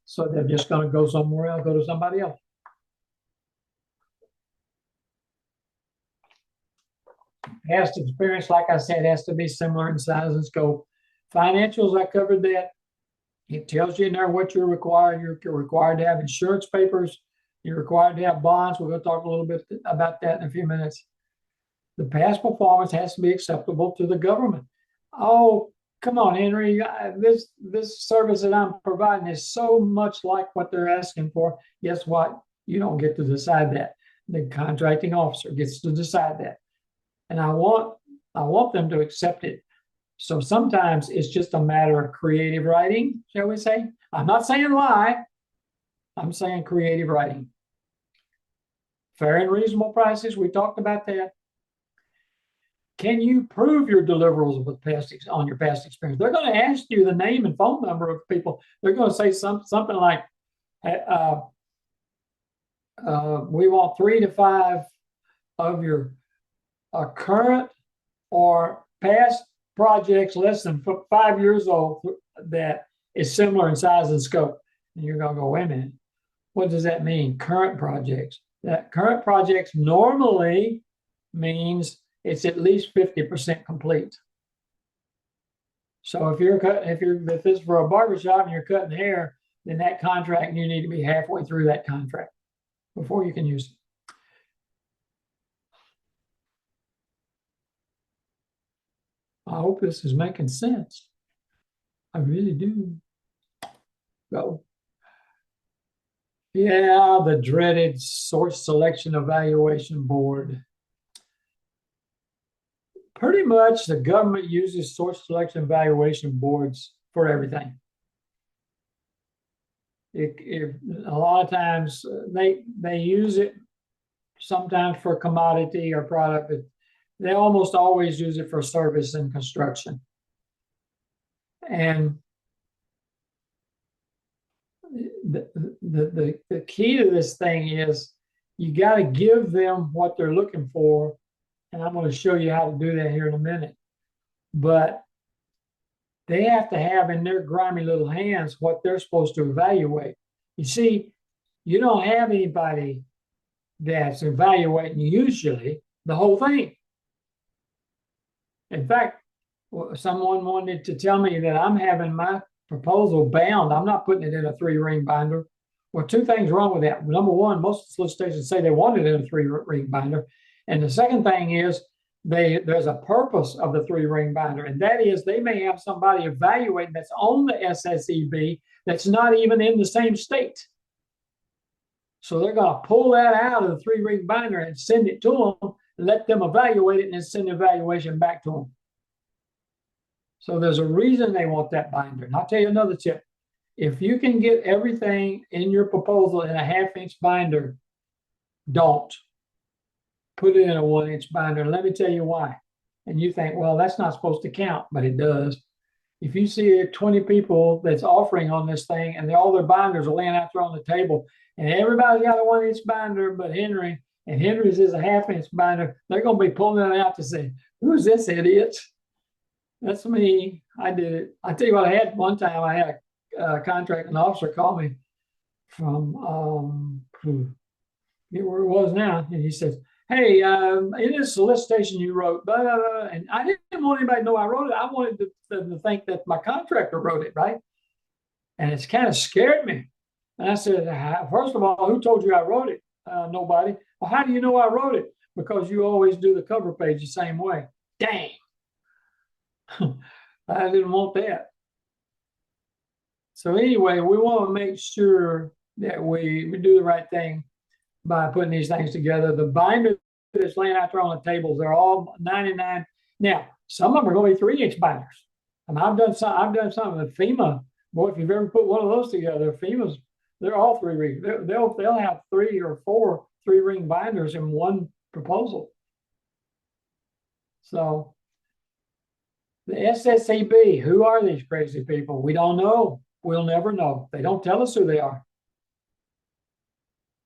So they're just going to go somewhere else, go to somebody else. Past experience, like I said, has to be similar in size and scope. Financials, I covered that. It tells you in there what you're required. You're required to have insurance papers. You're required to have bonds. We're going to talk a little bit about that in a few minutes. The past performance has to be acceptable to the government. Oh, come on, Henry, this service that I'm providing is so much like what they're asking for. Guess what? You don't get to decide that. The contracting officer gets to decide that. And I want them to accept it. So sometimes it's just a matter of creative writing, shall we say? I'm not saying lie. I'm saying creative writing. Fair and reasonable prices, we talked about that. Can you prove your deliverables with on your past experience? They're going to ask you the name and phone number of people. They're going to say something like, we want 3 to 5 of your current or past projects less than 5 years old that is similar in size and scope. And you're going to go, wait a minute, what does that mean? Current projects. That current projects normally means it's at least 50% complete. So if this is for a barbershop and you're cutting hair, then that contract, you need to be halfway through that contract before you can use it. I hope this is making sense. I really do. Go. Yeah, the dreaded source selection evaluation board. Pretty much the government uses source selection evaluation boards for everything. A lot of times they use it sometimes for commodity or product, but they almost always use it for service and construction. And the key to this thing is you got to give them what they're looking for. And I'm going to show you how to do that here in a minute. But they have to have in their grimy little hands what they're supposed to evaluate. You see, you don't have anybody that's evaluating usually the whole thing. In fact, someone wanted to tell me that I'm having my proposal bound. I'm not putting it in a 3-ring binder. Well, 2 things wrong with that. Number one, most solicitations say they want it in a 3-ring binder. And the second thing is there's a purpose of the 3-ring binder, and that is they may have somebody evaluating that's on the SSEB that's not even in the same state. So they're going to pull that out of the 3-ring binder and send it to them, let them evaluate it, and then send the evaluation back to them. So there's a reason they want that binder. And I'll tell you another tip. If you can get everything in your proposal in a 1/2-inch binder, don't. Put it in a 1-inch binder. And let me tell you why. And you think, well, that's not supposed to count, but it does. If you see 20 people that's offering on this thing and all their binders are laying out there on the table, and everybody's got a 1-inch binder but Henry, and Henry's is a 1/2-inch binder, they're going to be pulling it out to say, who's this idiot? That's me. I did it. I tell you what, I had one time, I had a contracting officer call me from, where it was now, and he says, hey, in this solicitation you wrote, blah, blah, blah. And I didn't want anybody to know I wrote it. I wanted them to think that my contractor wrote it, right? And it's kind of scared me. And I said, first of all, who told you I wrote it? Nobody. Well, how do you know I wrote it? Because you always do the cover page the same way. Dang. I didn't want that. So anyway, we want to make sure that we do the right thing by putting these things together. The binder that's laying out there on the tables, they're all 99. Now, some of them are going to be 3-inch binders. And I've done some with FEMA. Boy, if you've ever put one of those together, FEMA's, they're all 3-ring. They'll have 3 or 4 3-ring binders in one proposal. So the SSEB, who are these crazy people? We don't know. We'll never know. They don't tell us who they are.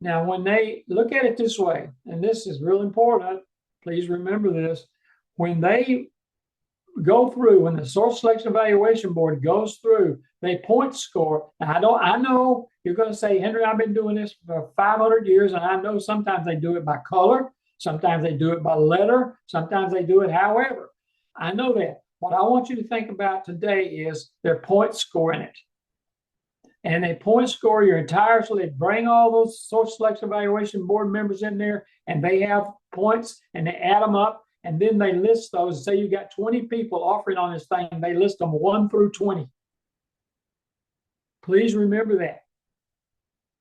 Now, when they look at it this way, and this is real important, please remember this, when they go through, when the Source Selection Evaluation Board goes through, they point score. Now, I know you're going to say, Henry, I've been doing this for 500 years, and I know sometimes they do it by color, sometimes they do it by letter, sometimes they do it however. I know that. What I want you to think about today is their point scoring it. And they point score your entire, so they bring all those Source Selection Evaluation Board members in there, and they have points, and they add them up, And then they list those. Say you got 20 people offering on this thing, they list them 1 through 20. Please remember that.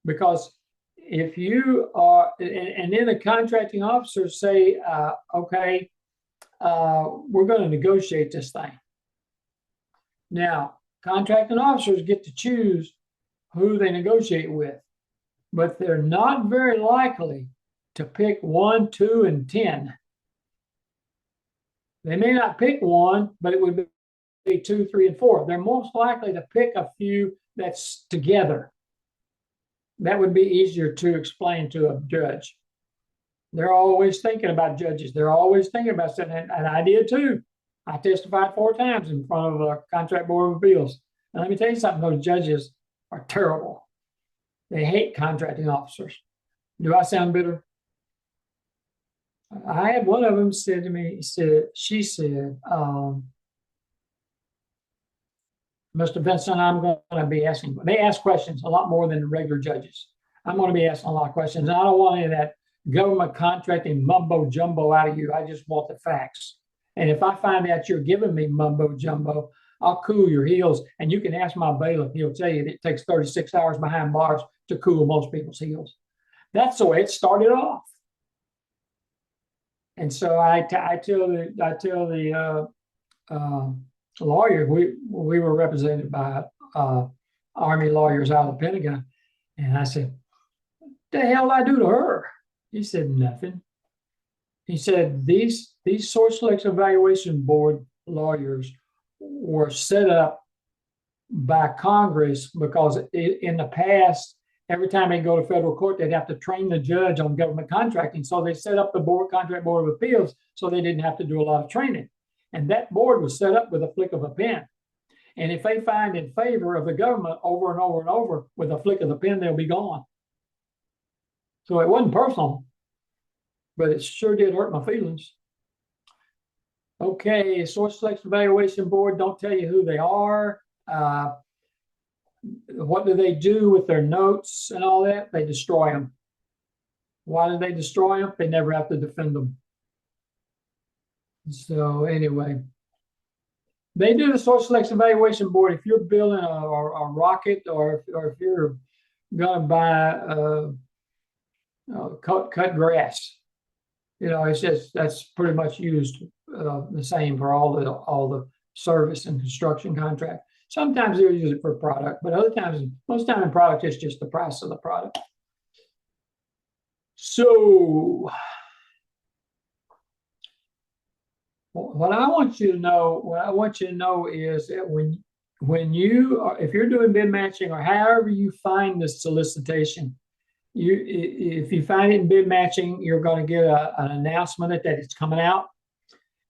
Because if you are, and then the contracting officers say, okay, we're going to negotiate this thing. Now, contracting officers get to choose who they negotiate with, but they're not very likely to pick 1, 2, and 10. They may not pick one, but it would be 2, 3, and 4. They're most likely to pick a few that's together. That would be easier to explain to a judge. They're always thinking about judges. They're always thinking about something, and I did too. I testified 4 times in front of a contract board of appeals. And let me tell you something, those judges are terrible. They hate contracting officers. Do I sound bitter? I had one of them said to me, she said, Mr. VINSON, I'm going to be asking, they ask questions a lot more than regular judges. I'm going to be asking a lot of questions. And I don't want any of that government contracting mumbo jumbo out of you. I just want the facts. And if I find out you're giving me mumbo jumbo, I'll cool your heels. And you can ask my bailiff, he'll tell you that it takes 36 hours behind bars to cool most people's heels. That's the way it started off. And so I tell the lawyer, we were represented by Army lawyers out of the Pentagon, and I said, "What the hell did I do to her?" He said, "Nothing." He said, "These source selection evaluation board lawyers were set up by Congress because in the past, every time they go to federal court, they'd have to train the judge on government contracting. So they set up the contract board of appeals so they didn't have to do a lot of training. And that board was set up with a flick of a pen. And if they find in favor of the government over and over and over with a flick of the pen, they'll be gone. So it wasn't personal, but it sure did hurt my feelings. Okay, source selection evaluation board don't tell you who they are. What do they do with their notes and all that? They destroy them. Why do they destroy them? They never have to defend them. So anyway, they do the source selection evaluation board. If you're building a rocket, or if you're going to buy cut grass, it's just that's pretty much used the same for all the service and construction contract. Sometimes they'll use it for product, but other times, most time in product, it's just the price of the product. So what I want you to know is that if you're doing bid matching or however you find this solicitation, if you find it in bid matching, you're going to get an announcement that it's coming out.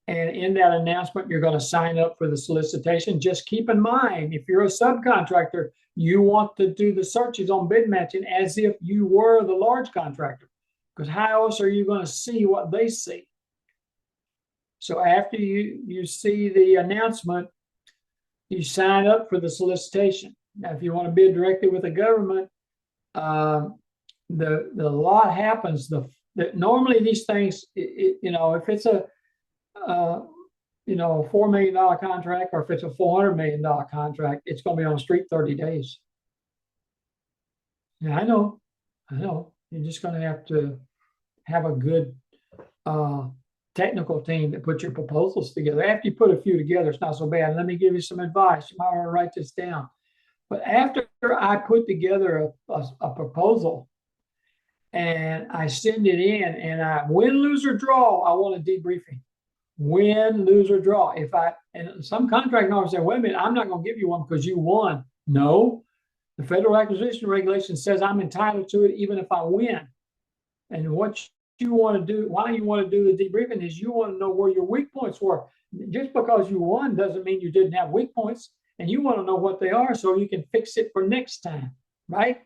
And in that announcement, you're going to sign up for the solicitation. Just keep in mind, if you're a subcontractor, you want to do the searches on bid matching as if you were the large contractor, because how else are you going to see what they see? So after you see the announcement, you sign up for the solicitation. Now, if you want to bid directly with the government, the lot happens. Normally these things, if it's a $4 million contract, or if it's a $400 million contract, it's going to be on the street 30 days. Yeah, I know. You're just going to have a good technical team that puts your proposals together. After you put a few together, it's not so bad. Let me give you some advice. You might want to write this down. But after I put together a proposal and I send it in, and I win, lose, or draw, I want a debriefing. Win, lose, or draw. And some contracting officer say, wait a minute, I'm not going to give you one because you won. No, the Federal Acquisition Regulation says I'm entitled to it even if I win. And what you want to do, why you want to do the debriefing, is you want to know where your weak points were. Just because you won doesn't mean you didn't have weak points, and you want to know what they are so you can fix it for next time, right?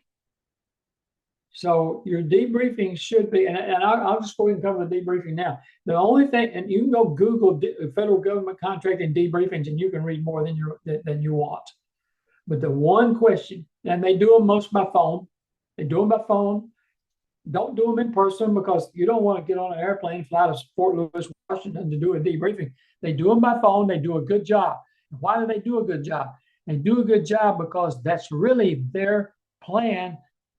So your debriefing should be, and I'll just go ahead and cover the debriefing now. The only thing, and you can go Google federal government contracting debriefings, and you can read more than you want. But the one question, and they do them most by phone. They do them by phone. Don't do them in person because you don't want to get on an airplane, fly to Fort Lewis, Washington to do a debriefing. They do them by phone. They do a good job. And why do they do a good job? They do a good job because that's really their plan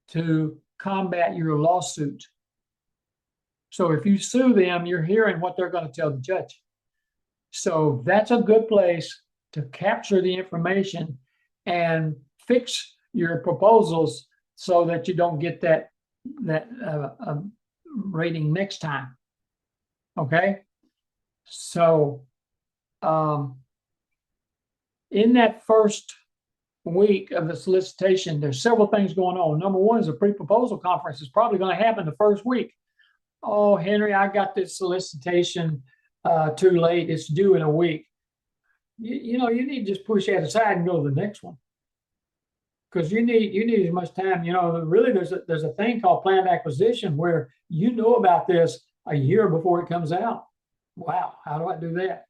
to combat your lawsuit. So if you sue them, you're hearing what they're going to tell the judge. So that's a good place to capture the information and fix your proposals so that you don't get that rating next time. Okay. So in that first week of the solicitation, there's several things going on. Number one is a pre-proposal conference. It's probably going to happen the first week. Oh, Henry, I got this solicitation too late. It's due in a week. You know, you need to just push that aside and go to the next one. Because you need as much time. You know, really there's a thing called planned acquisition where you know about this a year before it comes out. Wow, how do I do that?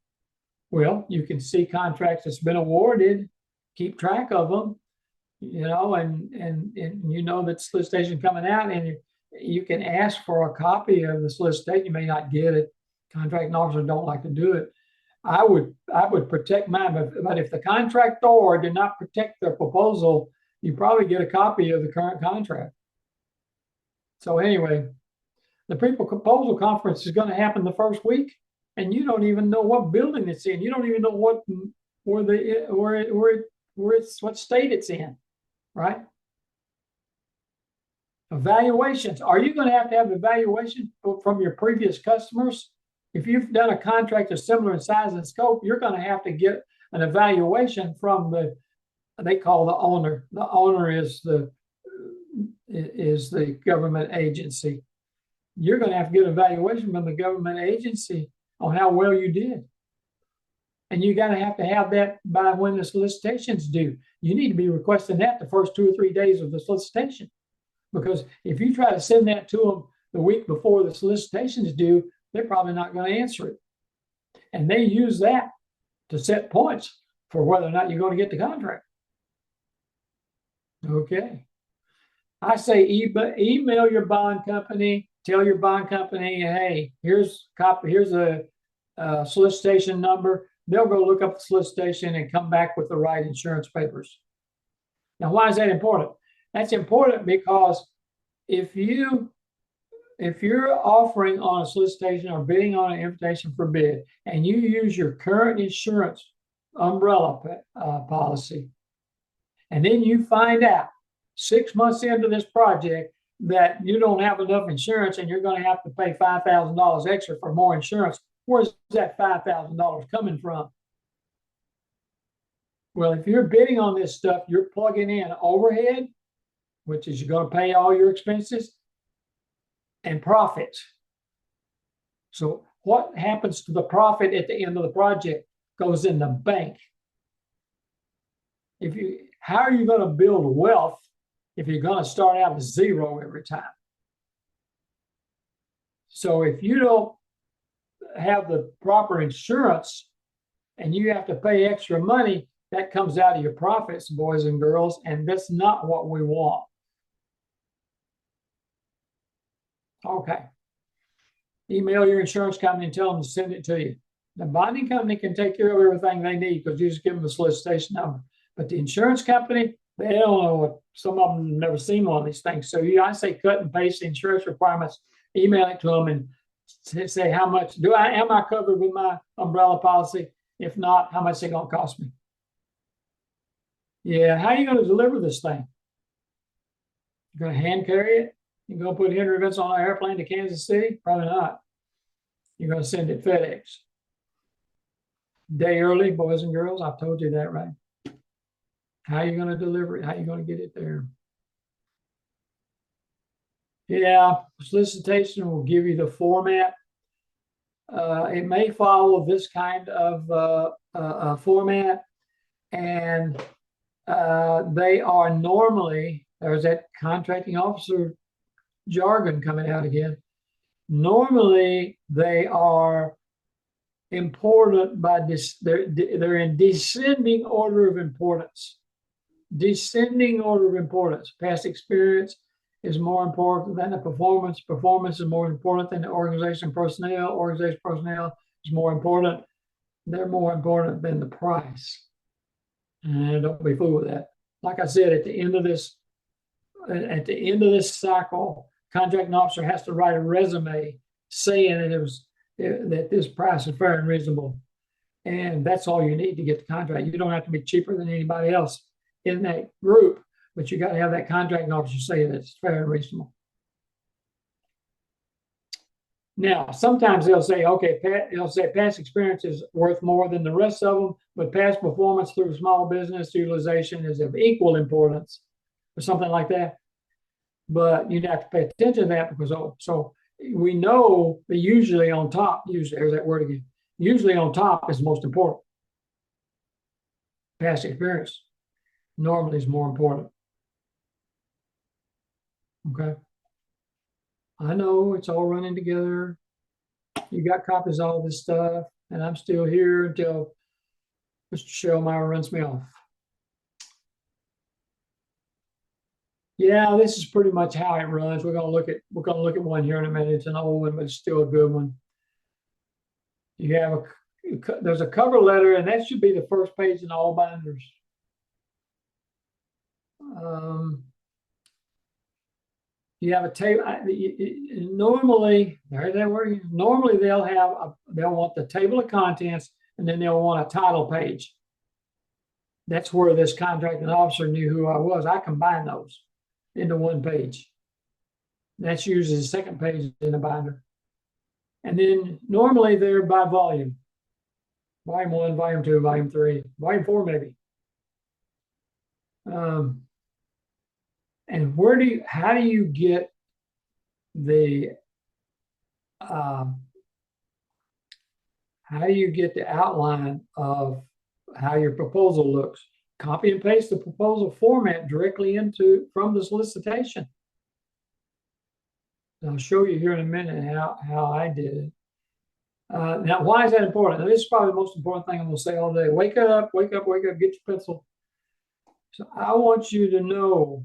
Well, you can see contracts that's been awarded, keep track of them, you know, and you know that solicitation coming out, and you can ask for a copy of the solicitation. You may not get it. Contracting officers don't like to do it. I would protect mine, but if the contractor did not protect their proposal, you probably get a copy of the current contract. So anyway, the pre-proposal conference is going to happen the first week, and you don't even know what building it's in. You don't even know what what state it's in, right? Evaluations. Are you going to have evaluation from your previous customers? If you've done a contract of similar in size and scope, you're going to have to get an evaluation from they call the owner. The owner is the government agency. You're going to have to get an evaluation from the government agency on how well you did. And you got to have that by when the solicitation's due. You need to be requesting that the first 2 or 3 days of the solicitation. Because if you try to send that to them the week before the solicitation is due, they're probably not going to answer it. And they use that to set points for whether or not you're going to get the contract. Okay. I say email your bond company, tell your bond company, hey, here's a solicitation number. They'll go look up the solicitation and come back with the right insurance papers. Now, why is that important? That's important because if you're offering on a solicitation or bidding on an invitation for bid, and you use your current insurance umbrella policy, and then you find out 6 months into this project that you don't have enough insurance and you're going to have to pay $5,000 extra for more insurance, where's that $5,000 coming from? Well, if you're bidding on this stuff, you're plugging in overhead, which is you're going to pay all your expenses, and profits. So what happens to the profit at the end of the project goes in the bank. How are you going to build wealth if you're going to start out with zero every time? So if you don't have the proper insurance and you have to pay extra money, that comes out of your profits, boys and girls, and that's not what we want. Okay. Email your insurance company and tell them to send it to you. The bonding company can take care of everything they need because you just give them the solicitation number. But the insurance company, they don't know what, some of them never seen one of these things. So I say cut and paste the insurance requirements, email it to them and say how much am I covered with my umbrella policy? If not, how much is it going to cost me? Yeah, how are you going to deliver this thing? You're going to hand carry it? You're going to put Henry VINSON on an airplane to Kansas City? Probably not. You're going to send it FedEx. Day early, boys and girls. I've told you that, right? How are you going to deliver it? How are you going to get it there? Yeah, solicitation will give you the format. It may follow this kind of format, and they are normally, there's that contracting officer jargon coming out again. Normally, they are important by this. They're in descending order of importance. Descending order of importance. Past experience, is more important than the performance. Performance is more important than the organization personnel. Organization personnel is more important. They're more important than the price. And don't be fooled with that. Like I said, at the end of this cycle, contracting officer has to write a resume saying that this price is fair and reasonable. And that's all you need to get the contract. You don't have to be cheaper than anybody else in that group, but you got to have that contracting officer say that it's fair and reasonable. Now, sometimes they'll say, okay, past experience is worth more than the rest of them, but past performance through small business utilization is of equal importance, or something like that. But you'd have to pay attention to that because, so we know that usually on top, there's that word again, usually on top is most important. Past experience normally is more important. Okay. I know it's all running together. You got copies of all this stuff, and I'm still here until Mr. Shellmeyer runs me off. Yeah, this is pretty much how it runs. We're gonna look at one here in a minute. It's an old one, but it's still a good one. You have there's a cover letter, and that should be the first page in all binders. You have a table. Normally, there's that word. Normally, they'll want the table of contents, and then they'll want a title page. That's where this contracting officer knew who I was. I combined those into one page. That's usually the second page in the binder. And then normally they're by volume. Volume 1, volume 2, volume 3, volume 4 maybe. And how do you get the outline of how your proposal looks? Copy and paste the proposal format directly from the solicitation. I'll show you here in a minute how I did it. Now, why is that important? Now, this is probably the most important thing I'm going to say all day. Wake up, get your pencil. So I want you to know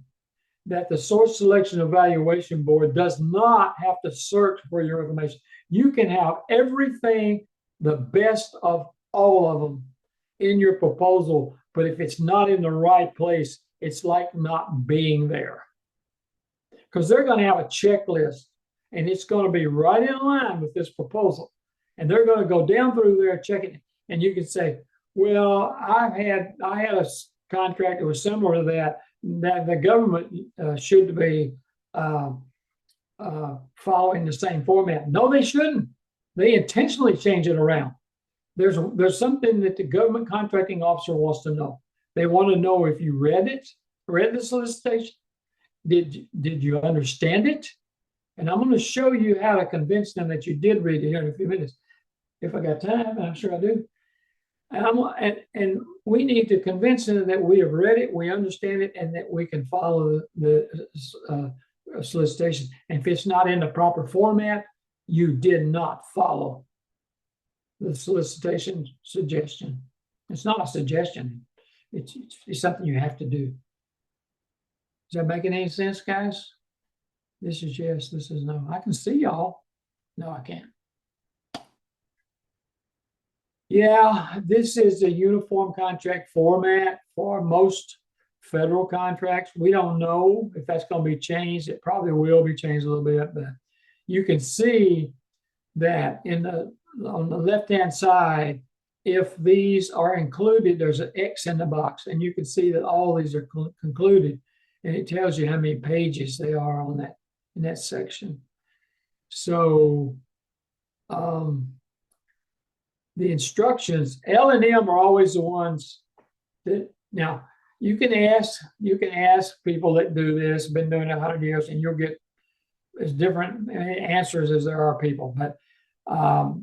that the Source Selection Evaluation Board does not have to search for your information. You can have everything, the best of all of them, in your proposal, but if it's not in the right place, it's like not being there. Because they're going to have a checklist, and it's going to be right in line with this proposal. And they're going to go down through there checking it. And you can say, well, I had a contract that was similar to that the government should be following the same format. No, they shouldn't. They intentionally change it around. There's something that the government contracting officer wants to know. They want to know if you read the solicitation. Did you understand it? And I'm going to show you how to convince them that you did read it here in a few minutes. If I got time, and I'm sure I do. And we need to convince them that we have read it, we understand it, and that we can follow the solicitation. And if it's not in the proper format, you did not follow the solicitation suggestion. It's not a suggestion. It's something you have to do. Is that making any sense, guys? This is yes, this is no. I can see y'all. No, I can't. Yeah, this is a uniform contract format for most federal contracts. We don't know if that's going to be changed. It probably will be changed a little bit, but you can see that on the left-hand side, if these are included, there's an X in the box, and you can see that all these are concluded, and it tells you how many pages they are on that in that section. So the instructions, L and M are always the ones that, now you can ask people that do this, been doing it 100 years, and you'll get as different answers as there are people. But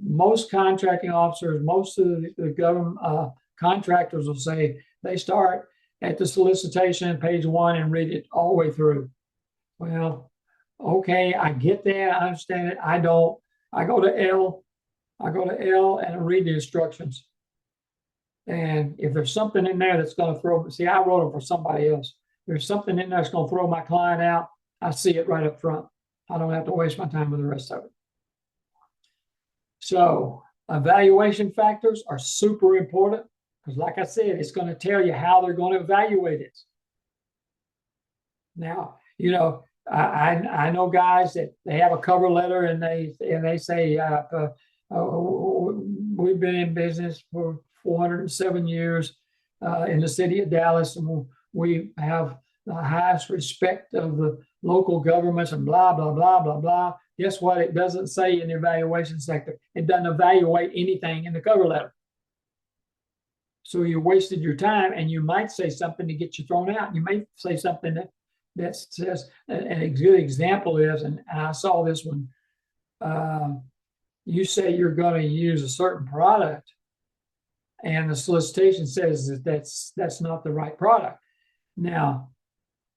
most contracting officers, most of the government contractors will say they start at the solicitation, page 1, and read it all the way through. Well, okay, I get that, I understand it. I don't. I go to L and I read the instructions. And if there's something in there that's going to throw, see, I wrote them for somebody else. There's something in there that's going to throw my client out, I see it right up front. I don't have to waste my time with the rest of it. So evaluation factors are super important because, like I said, it's going to tell you how they're going to evaluate it. Now, you know, I know guys that they have a cover letter and they say we've been in business for 407 years in the city of Dallas, and we have the highest respect of the local governments and blah blah blah blah blah. Guess what? It doesn't say in the evaluation sector. It doesn't evaluate anything in the cover letter. So you wasted your time, and you might say something to get you thrown out. You may say something that says, and a good example is, and I saw this one, you say you're going to use a certain product, and the solicitation says that that's not the right product. Now,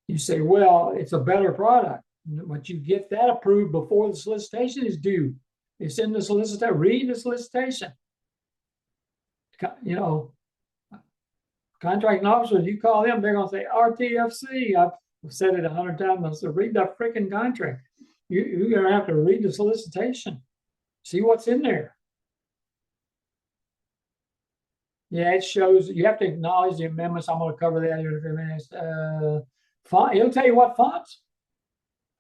you say, well, it's a better product, but you get that approved before the solicitation is due. It's in the solicitation. Read the solicitation. You know, contracting officers, you call them, they're going to say RTFC. I've said it 100 times. I said, read that freaking contract. You're going to have to read the solicitation. See what's in there. Yeah, it shows you have to acknowledge the amendments. I'm going to cover that here in a few minutes. Font, it'll tell you what fonts.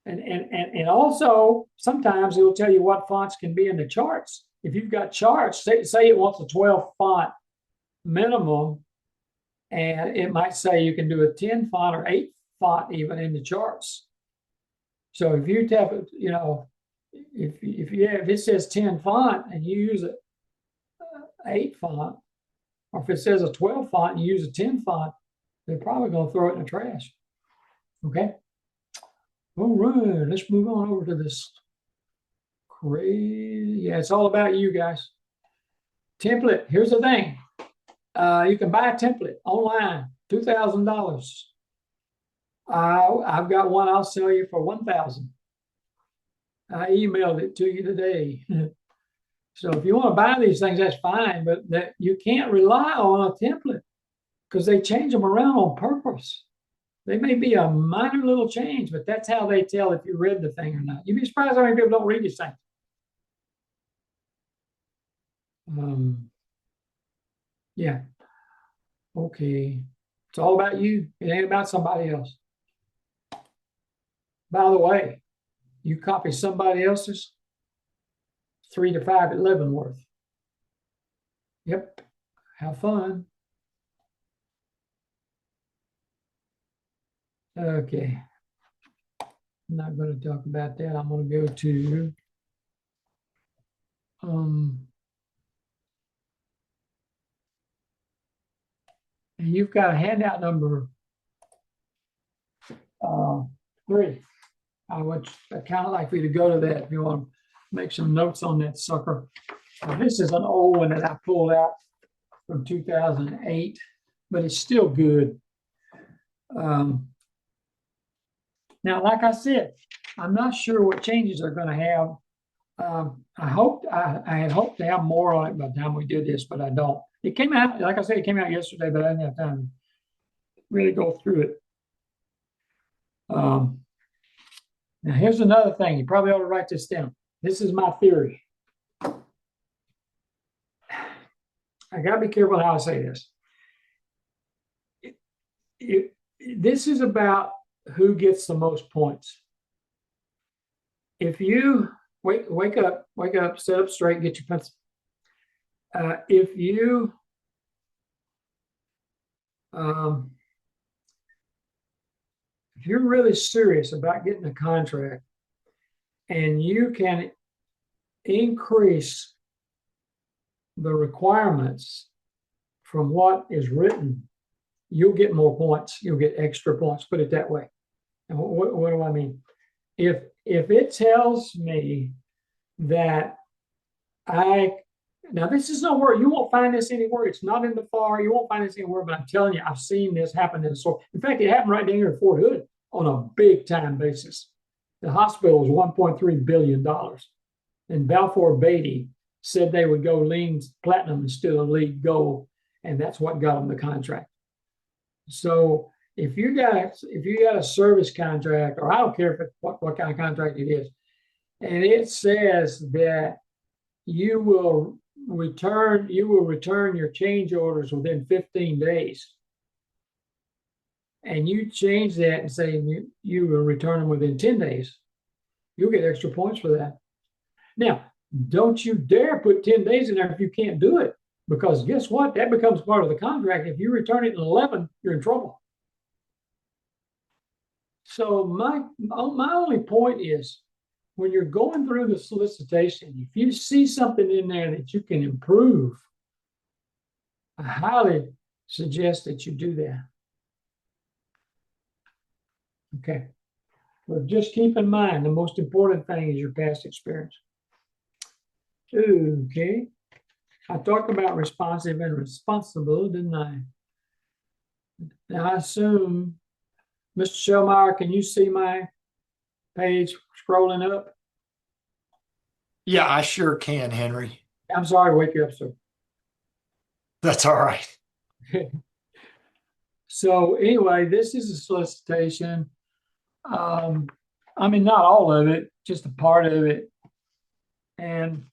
And also sometimes it'll tell you what fonts can be in the charts. If you've got charts, say it wants a 12 font minimum, and it might say you can do a 10 font or 8 font even in the charts. So if you tap it, you know, if it says 10 font and you use a 8 font, or if it says a 12 font and you use a 10 font, they're probably going to throw it in the trash. Okay. All right, let's move on over to this crazy. Yeah, it's all about you guys. Template. Here's the thing. You can buy a template online, $2,000. I've got one I'll sell you for $1,000. I emailed it to you today. So if you want to buy these things, that's fine, but you can't rely on a template because they change them around on purpose. They may be a minor little change, but that's how they tell if you read the thing or not. You'd be surprised how many people don't read these things. Yeah. Okay. It's all about you. It ain't about somebody else. By the way, you copy somebody else's, 3 to 5 at Leavenworth. Yep. Have fun. Okay. I'm not going to talk about that. I'm going to go to and you've got a handout number 3. I would kind of like for you to go to that if you want to make some notes on that sucker. This is an old one that I pulled out from 2008, but it's still good. Now, like I said, I'm not sure what changes they're going to have. I had hoped to have more on it by the time we did this, but I don't. It came out, like I said, it came out yesterday, but I didn't have time to really go through it. Now, here's another thing. You probably ought to write this down. This is my theory. I got to be careful how I say this. This is about who gets the most points. If you wake up, sit up straight, get your pencil. If you're really serious about getting a contract and you can increase the requirements from what is written, you'll get more points. You'll get extra points, put it that way. And what do I mean? If it tells me that now this is nowhere, you won't find this anywhere. It's not in the FAR. You won't find this anywhere, but I'm telling you, I've seen this happen in the store. In fact, it happened right down here in Fort Hood on a big time basis. The hospital was $1.3 billion. And Balfour Beatty said they would go lean platinum instead of lead gold. And that's what got them the contract. So if you got a service contract, or I don't care if what kind of contract it is, and it says that you will return your change orders within 15 days, and you change that and say you will return them within 10 days, you'll get extra points for that. Now, don't you dare put 10 days in there if you can't do it, because guess what? That becomes part of the contract. If you return it in 11, you're in trouble. So my only point is, when you're going through the solicitation, if you see something in there that you can improve, I highly suggest that you do that. Okay. But just keep in mind, the most important thing is your past experience. Okay. I talked about responsive and responsible, didn't I? Now, I assume, Mr. Shellmeyer, can you see my page scrolling up? Yeah, I sure can, Henry. I'm sorry to wake you up, sir. That's all right. So anyway, this is a solicitation. I mean, not all of it, just a part of it. And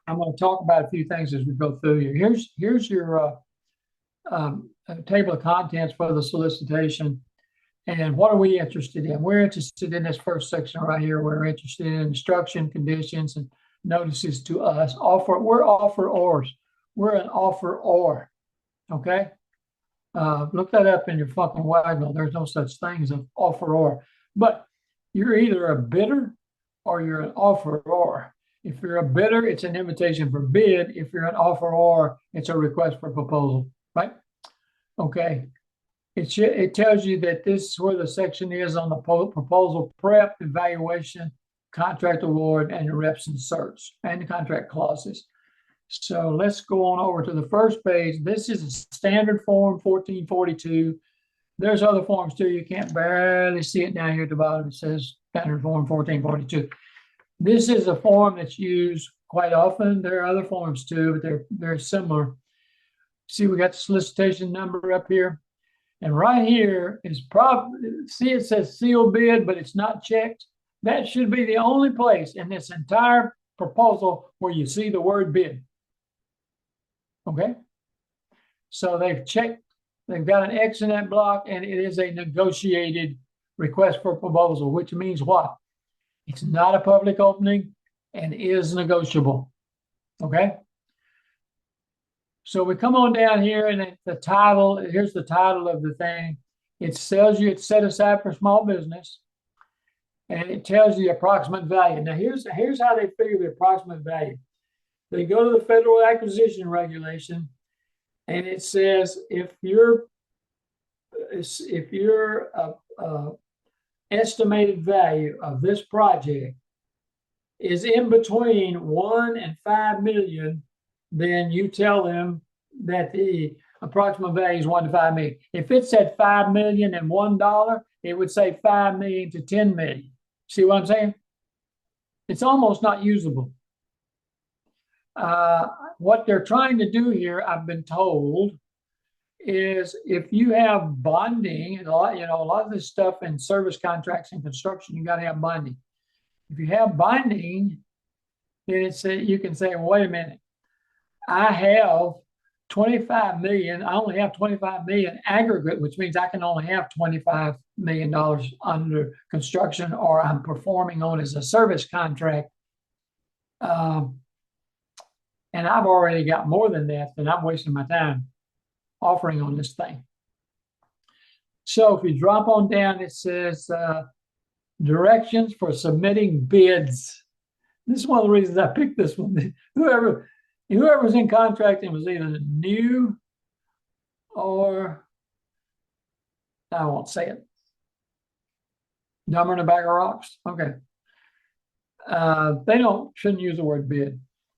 I'm going to talk about a few things as we go through here. Here's your table of contents for the solicitation. And what are we interested in? We're interested in this first section right here. We're interested in instruction, conditions, and notices to us. We're offerors. We're an offeror. Okay? Look that up in your fucking Wagner. There's no such thing as an offeror. But you're either a bidder or you're an offeror. If you're a bidder, it's an invitation for bid. If you're an offeror, it's a request for proposal, right? Okay. It tells you that this is where the section is on the proposal prep, evaluation, contract award, and the reps and certs, and the contract clauses. So let's go on over to the first page. This is a standard form 1442. There's other forms too. You can't barely see it down here at the bottom. It says standard form 1442. This is a form that's used quite often. There are other forms too, but they're very similar. See, we got the solicitation number up here. And right here is see, it says sealed bid, but it's not checked. That should be the only place in this entire proposal where you see the word bid. Okay. So they've checked, they've got an X in that block, and it is a negotiated request for proposal, which means what? It's not a public opening and is negotiable. Okay. So we come on down here, and the title, here's the title of the thing. It tells you it's set aside for small business, and it tells you the approximate value. Now, here's how they figure the approximate value. They go to the Federal Acquisition Regulation, and it says if your estimated value of this project is in between 1 and 5 million, then you tell them that the approximate value is 1 to 5 million. If it said 5 million and $1, it would say 5 million to 10 million. See what I'm saying? It's almost not usable. What they're trying to do here, I've been told, is if you have bonding, and a lot of this stuff in service contracts and construction, you got to have bonding. If you have bonding, then you can say, well, wait a minute. I have 25 million. I only have 25 million aggregate, which means I can only have $25 million under construction, or I'm performing on as a service contract. And I've already got more than that, then I'm wasting my time offering on this thing. So if you drop on down, it says directions for submitting bids. This is one of the reasons I picked this one. Whoever's in contracting was either new or, I won't say it, dumber than a bag of rocks. Okay. They shouldn't use the word bid.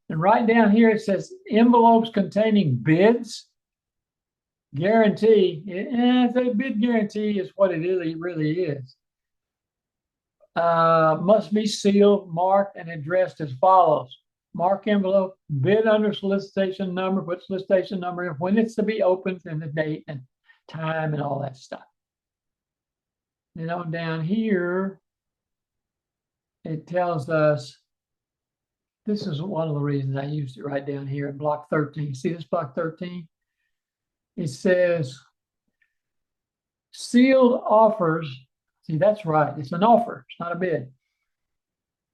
And right down here, it says envelopes containing bids. Guarantee. The bid guarantee is what it really is. Must be sealed, marked, and addressed as follows. Mark envelope, bid under solicitation number, put solicitation number in, when it's to be opened, and the date and time and all that stuff. You know, down here, it tells us, this is one of the reasons I used it right down here in block 13. See this block 13? It says sealed offers. See, that's right. It's an offer. It's not a bid.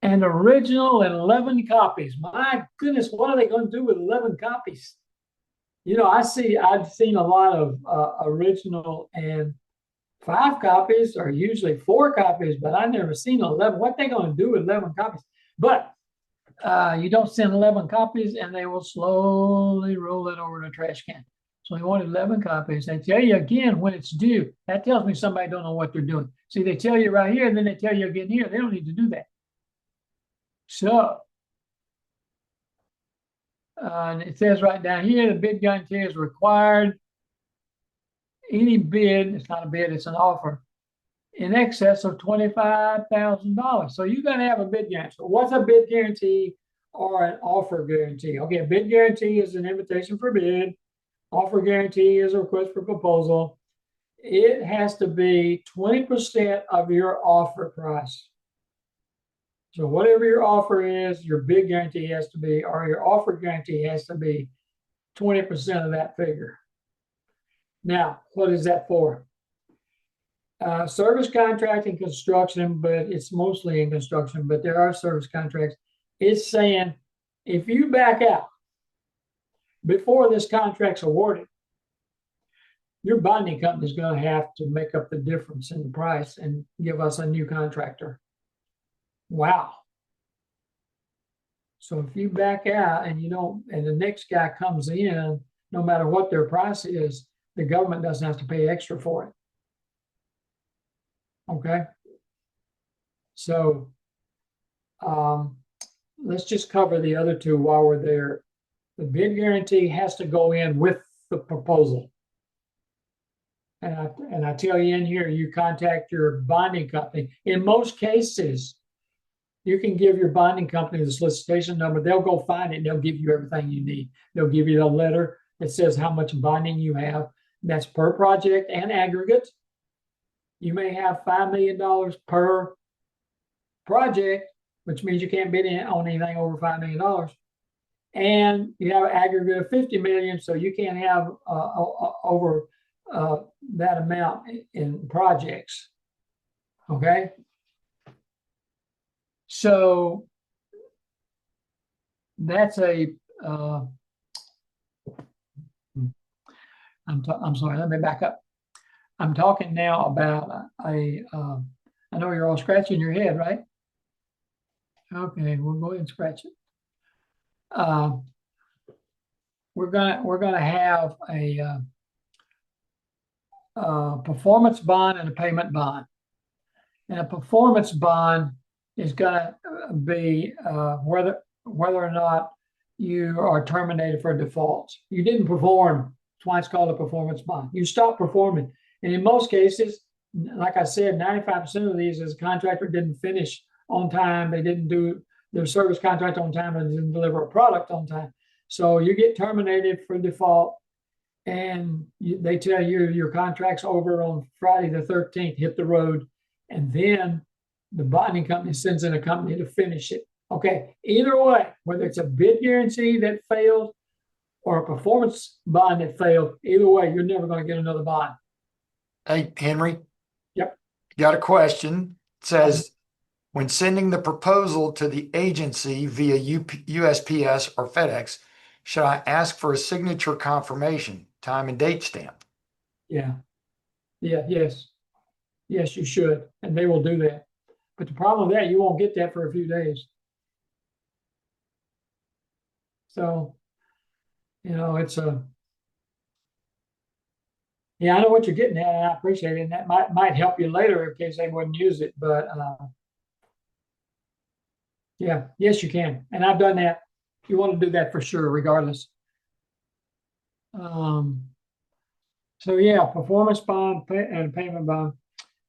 And original and 11 copies. My goodness, what are they going to do with 11 copies? You know, I've seen a lot of original and 5 copies, or usually 4 copies, but I've never seen 11. What they going to do with 11 copies? But you don't send 11 copies and they will slowly roll it over in a trash can. So they want 11 copies. They tell you again when it's due. That tells me somebody don't know what they're doing. See, they tell you right here, and then they tell you again here. They don't need to do that. So, and it says right down here, the bid guarantee is required. Any bid, it's not a bid, it's an offer, in excess of $25,000. So you got to have a bid guarantee. So what's a bid guarantee or an offer guarantee? Okay, a bid guarantee is an invitation for bid. Offer guarantee is a request for proposal. It has to be 20% of your offer price. So whatever your offer is, your bid guarantee has to be, or your offer guarantee has to be 20% of that figure. Now, what is that for? Service contract and construction, but it's mostly in construction, but there are service contracts. It's saying if you back out before this contract's awarded, your bonding company is going to have to make up the difference in the price and give us a new contractor. Wow. So if you back out and you don't, and the next guy comes in, no matter what their price is, the government doesn't have to pay extra for it. Okay. So let's just cover the other two while we're there. The bid guarantee has to go in with the proposal. And I tell you in here, you contact your bonding company. In most cases, you can give your bonding company the solicitation number. They'll go find it and they'll give you everything you need. They'll give you a letter that says how much bonding you have. That's per project and aggregate. You may have $5 million per project, which means you can't bid on anything over $5 million. And you have an aggregate of 50 million, so you can't have over that amount in projects. Okay. So that's a, I'm sorry, let me back up. I'm talking now about I know you're all scratching your head, right? Okay, we'll go ahead and scratch it. We're gonna have a performance bond and a payment bond. And a performance bond is gonna be whether or not you are terminated for default. You didn't perform. That's why it's called a performance bond. You stopped performing. And in most cases, like I said, 95% of these is a contractor didn't finish on time. They didn't do their service contract on time and didn't deliver a product on time. So you get terminated for default and they tell you your contract's over on Friday the 13th, hit the road. And then the bonding company sends in a company to finish it. Okay, either way, whether it's a bid guarantee that failed or a performance bond that failed, either way, you're never going to get another bond. Hey, Henry. Yep. Got a question. It says, when sending the proposal to the agency via USPS or FedEx, should I ask for a signature confirmation, time and date stamp? Yeah. Yes, you should. And they will do that. But the problem with that, you won't get that for a few days. So, you know, it's a, yeah, I know what you're getting at, and I appreciate it. And that might help you later in case they wouldn't use it. But yeah, yes, you can. And I've done that. You want to do that for sure, regardless. So yeah, performance bond and payment bond.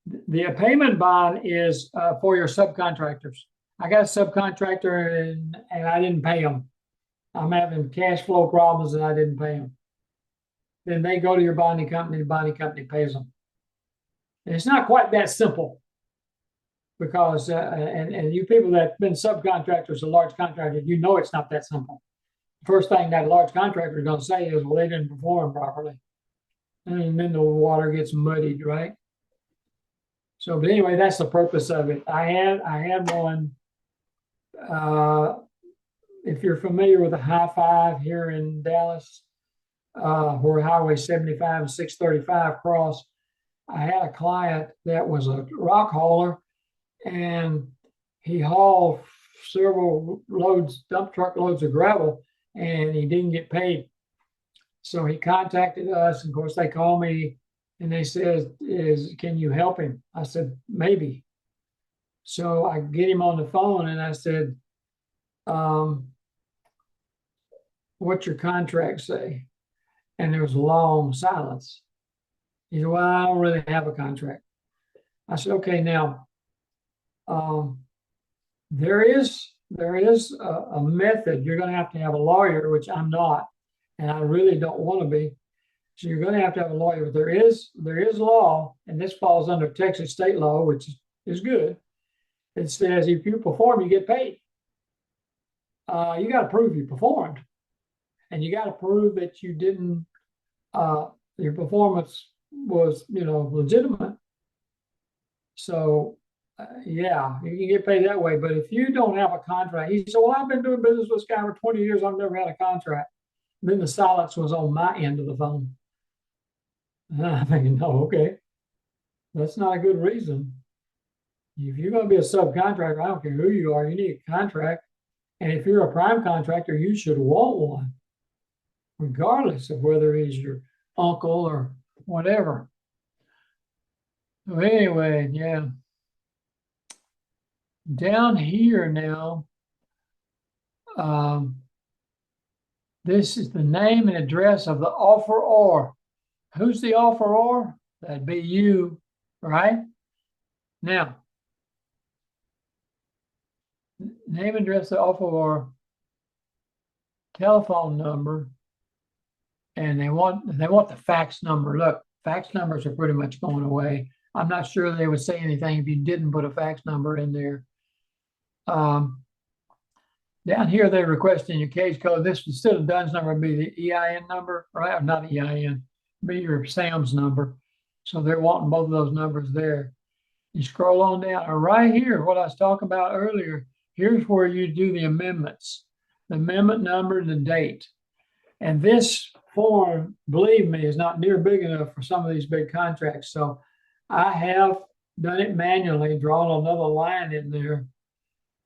The payment bond is for your subcontractors. I got a subcontractor and I didn't pay them. I'm having cash flow problems and I didn't pay them. Then they go to your bonding company, the bonding company pays them. And it's not quite that simple because, and you people that have been subcontractors to large contractors, you know it's not that simple. First thing that large contractor is going to say is, well, they didn't perform properly. And then the water gets muddied, right? So, but anyway, that's the purpose of it. I had one. If you're familiar with the high five here in Dallas, where Highway 75 and 635 cross, I had a client that was a rock hauler, and he hauled several loads, dump truck loads of gravel, and he didn't get paid. So he contacted us, and of course they called me and they said, can you help him? I said, maybe. So I get him on the phone and I said, what's your contract say? And there was a long silence. He said, well, I don't really have a contract. I said, okay, now, there is a method. You're going to have a lawyer, which I'm not, and I really don't want to be. So you're going to have a lawyer. But there is law, and this falls under Texas state law, which is good. It says if you perform, you get paid. You got to prove you performed, and you got to prove that you didn't. Your performance was, legitimate. So, yeah, you can get paid that way. But if you don't have a contract, he said, well, I've been doing business with this guy for 20 years. I've never had a contract. And then the silence was on my end of the phone. And I'm thinking, no, okay, that's not a good reason. If you're going to be a subcontractor, I don't care who you are, you need a contract. And if you're a prime contractor, you should want one, regardless of whether he's your uncle or whatever. So anyway, yeah. Down here now, this is the name and address of the offeror. Who's the offeror? That'd be you, right? Now, name and address of the offeror, telephone number, and they want the fax number. Look, fax numbers are pretty much going away. I'm not sure they would say anything if you didn't put a fax number in there. Down here, they're requesting your case code. This, instead of Dunn's number, would be the EIN number, right? Or not EIN, be your SAM's number. So they're wanting both of those numbers there. You scroll on down, or right here, what I was talking about earlier, here's where you do the amendments, the amendment number and the date. And this form, believe me, is not near big enough for some of these big contracts. So I have done it manually, drawn another line in there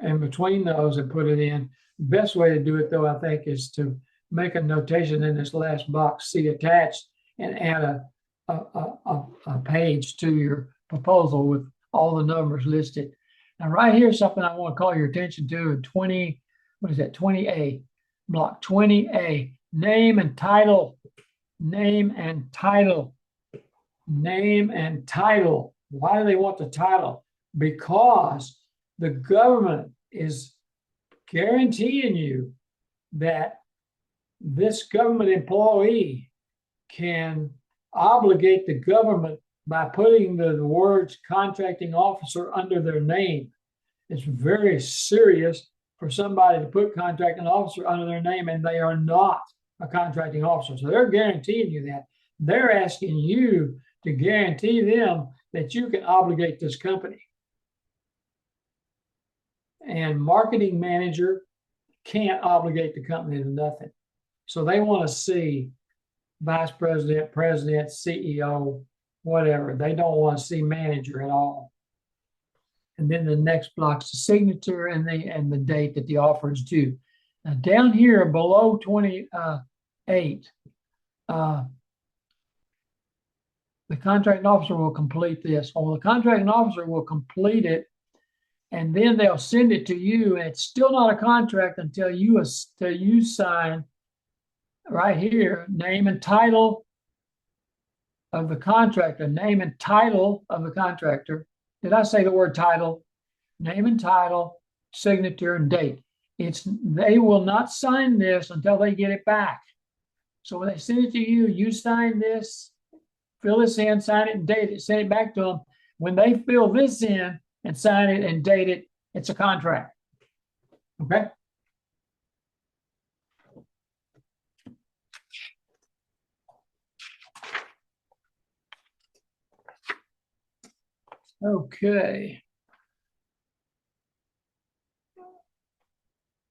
and between those and put it in. The best way to do it, though, I think, is to make a notation in this last box, see attached, and add a page to your proposal with all the numbers listed. Now, right here, something I want to call your attention to, 20A, block 20A, name and title, name and title, name and title. Why do they want the title? Because the government is guaranteeing you that this government employee can obligate the government by putting the words contracting officer under their name. It's very serious for somebody to put contracting officer under their name and they are not a contracting officer. So they're guaranteeing you that. They're asking you to guarantee them that you can obligate this company. And marketing manager can't obligate the company to nothing. So they want to see vice president, president, CEO, whatever. They don't want to see manager at all. And then the next block's the signature and the date that the offer is due. Now down here below 28, the contracting officer will complete this. Well, the contracting officer will complete it, and then they'll send it to you. And it's still not a contract until you sign right here, name and title of the contractor, name and title of the contractor. Did I say the word title? Name and title, signature, and date. They will not sign this until they get it back. So when they send it to you, you sign this, fill this in, sign it and date it, send it back to them. When they fill this in and sign it and date it, it's a contract. Okay? Okay.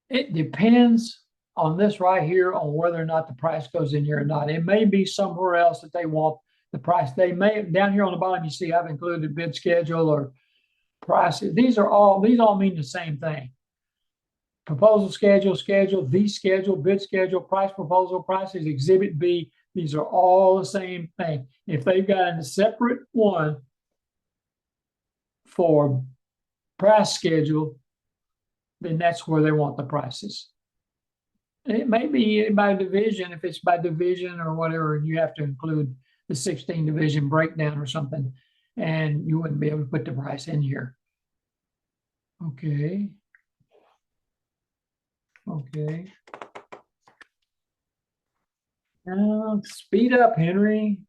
It depends on this right here on whether or not the price goes in here or not. It may be somewhere else that they want the price. They may, down here on the bottom, you see I've included bid schedule or prices. These all mean the same thing. Proposal schedule, bid schedule, price proposal, prices, exhibit B. These are all the same thing. If they've got a separate one for price schedule, then that's where they want the prices. It may be by division, if it's by division or whatever, you have to include the 16 division breakdown or something, and you wouldn't be able to put the price in here. Okay. Okay. Now, speed up, Henry.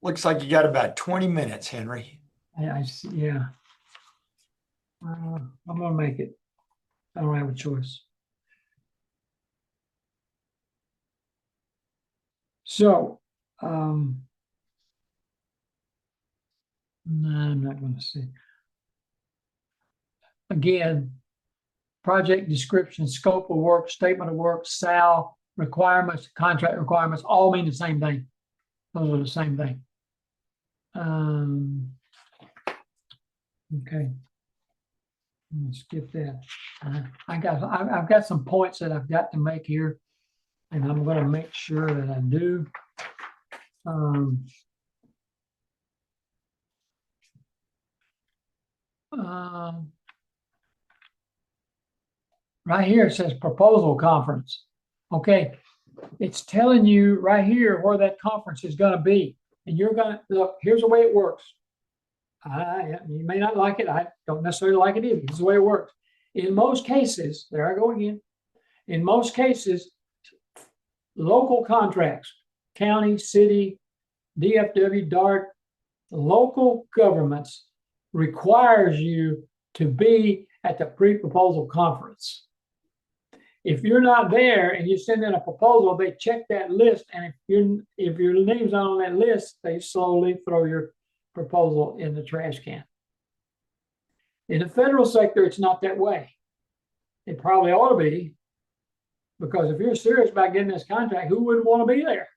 Looks like you got about 20 minutes, Henry. Yeah. I'm gonna make it. I don't have a choice. So, no, I'm not going to say. Again, project description, scope of work, statement of work, SAL, requirements, contract requirements, all mean the same thing. Those are the same thing. Okay. Let's skip that. I've got some points that I've got to make here, and I'm going to make sure that I do. Right here it says proposal conference. Okay, it's telling you right here where that conference is going to be, and you're going to look. Here's the way it works. You may not like it. I don't necessarily like it either. This is the way it works. In most cases, there I go again. In most cases, local contracts, county, city, DFW, DART, local governments requires you to be at the pre-proposal conference. If you're not there and you send in a proposal, they check that list, and if your name's not on that list, they slowly throw your proposal in the trash can. In the federal sector, it's not that way. It probably ought to be, because if you're serious about getting this contract, who wouldn't want to be there?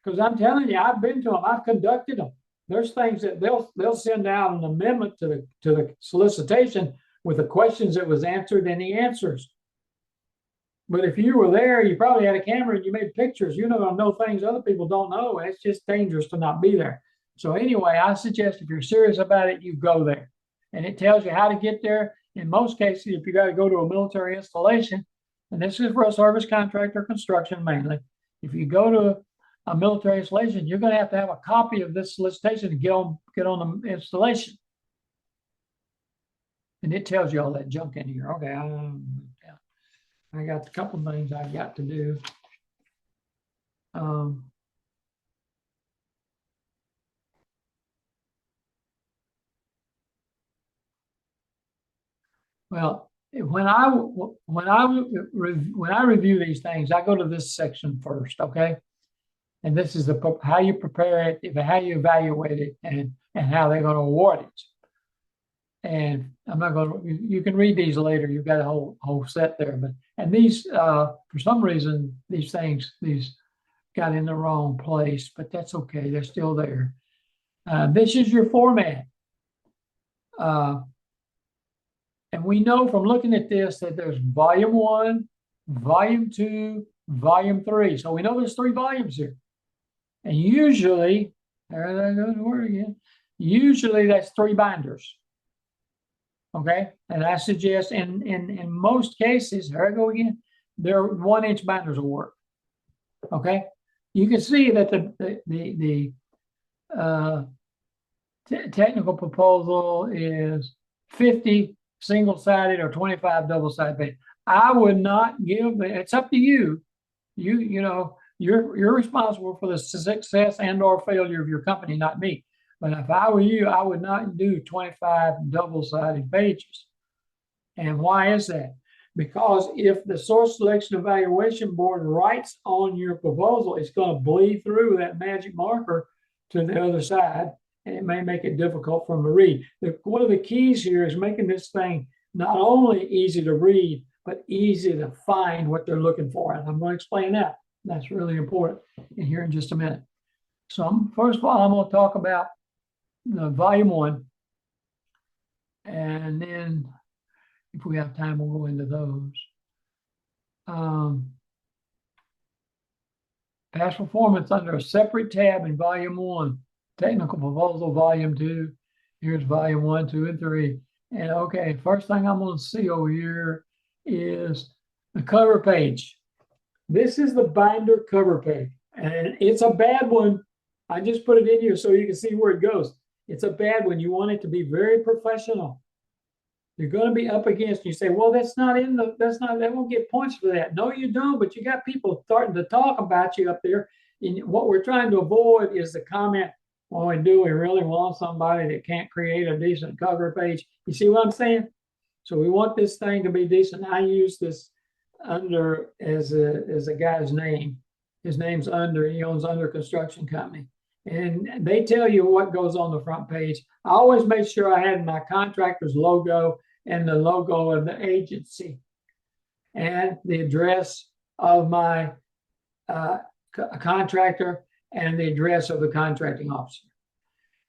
Because I'm telling you, I've been to them, I've conducted them. There's things that they'll send out an amendment to the solicitation with the questions that was answered and the answers. But if you were there, you probably had a camera and you made pictures. You're not going to know things other people don't know. It's just dangerous to not be there. So anyway, I suggest if you're serious about it, you go there. And it tells you how to get there. In most cases, if you got to go to a military installation, and this is for a service contractor construction mainly, if you go to a military installation, you're going to have a copy of this solicitation to get on the installation. And it tells you all that junk in here. Okay, I got a couple of things I've got to do. Well, when I review these things, I go to this section first, okay? And this is how you prepare it, how you evaluate it, and how they're going to award it. And I'm not going to. You can read these later. You've got a whole set there, and these for some reason these got in the wrong place, but that's okay. They're still there. This is your format. And we know from looking at this that there's volume 1, volume 2, volume 3. So we know there's 3 volumes here. And usually, there I go to word again. Usually that's 3 binders. Okay. And I suggest in most cases, there I go again, they're 1-inch binders will work. Okay. You can see that the technical proposal is 50 single-sided or 25 double-sided pages. I would not give, it's up to you. You know, you're responsible for the success and or failure of your company, not me. But if I were you, I would not do 25 double-sided pages. And why is that? Because if the source selection evaluation board writes on your proposal, it's going to bleed through that magic marker to the other side, and it may make it difficult for them to read. One of the keys here is making this thing not only easy to read, but easy to find what they're looking for. And I'm going to explain that. That's really important in here in just a minute. So first of all, I'm going to talk about the volume 1. And then if we have time, we'll go into those. Past performance under a separate tab in volume 1. Technical proposal, volume 2. Here's volume 1, 2, and 3. And okay, first thing I'm going to see over here is the cover page. This is the binder cover page, and it's a bad one. I just put it in here so you can see where it goes. It's a bad one. You want it to be very professional. You're going to be up against, you say, well, that's not, they won't get points for that. No, you don't, but you got people starting to talk about you up there. And what we're trying to avoid is the comment, well, we really want somebody that can't create a decent cover page. You see what I'm saying? So we want this thing to be decent. I use this under as a guy's name. His name's Under. He owns Under Construction Company. And they tell you what goes on the front page. I always make sure I had my contractor's logo and the logo of the agency and the address of my contractor and the address of the contracting officer.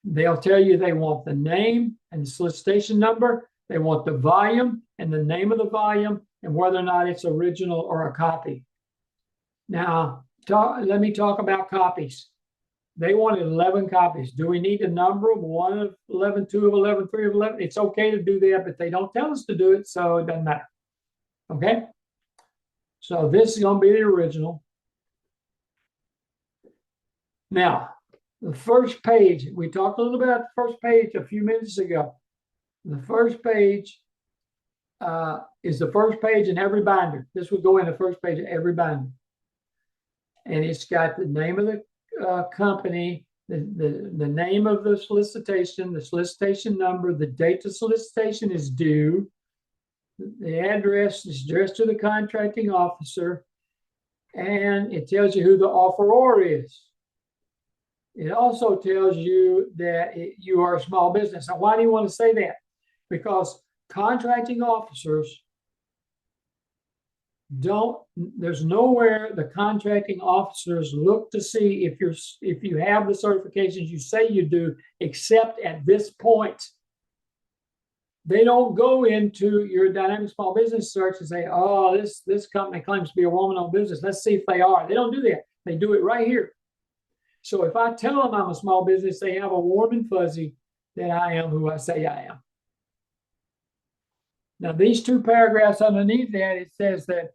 They'll tell you they want the name and the solicitation number. They want the volume and the name of the volume and whether or not it's original or a copy. Now, let me talk about copies. They wanted 11 copies. Do we need to number them? 1 of 11, 2 of 11, 3 of 11? It's okay to do that, but they don't tell us to do it, so it doesn't matter. Okay? So this is going to be the original. Now, the first page, we talked a little about the first page a few minutes ago. The first page is the first page in every binder. This would go in the first page of every binder. And it's got the name of the company, the name of the solicitation number, the date the solicitation is due, the address is addressed to the contracting officer, and it tells you who the offeror is. It also tells you that you are a small business. Now, why do you want to say that? Because contracting officers there's nowhere the contracting officers look to see if you have the certifications you say you do, except at this point. They don't go into your dynamic small business search and say, oh, this company claims to be a woman-owned business. Let's see if they are. They don't do that. They do it right here. So if I tell them I'm a small business, they have a warm and fuzzy that I am who I say I am. Now, these 2 paragraphs underneath that, it says that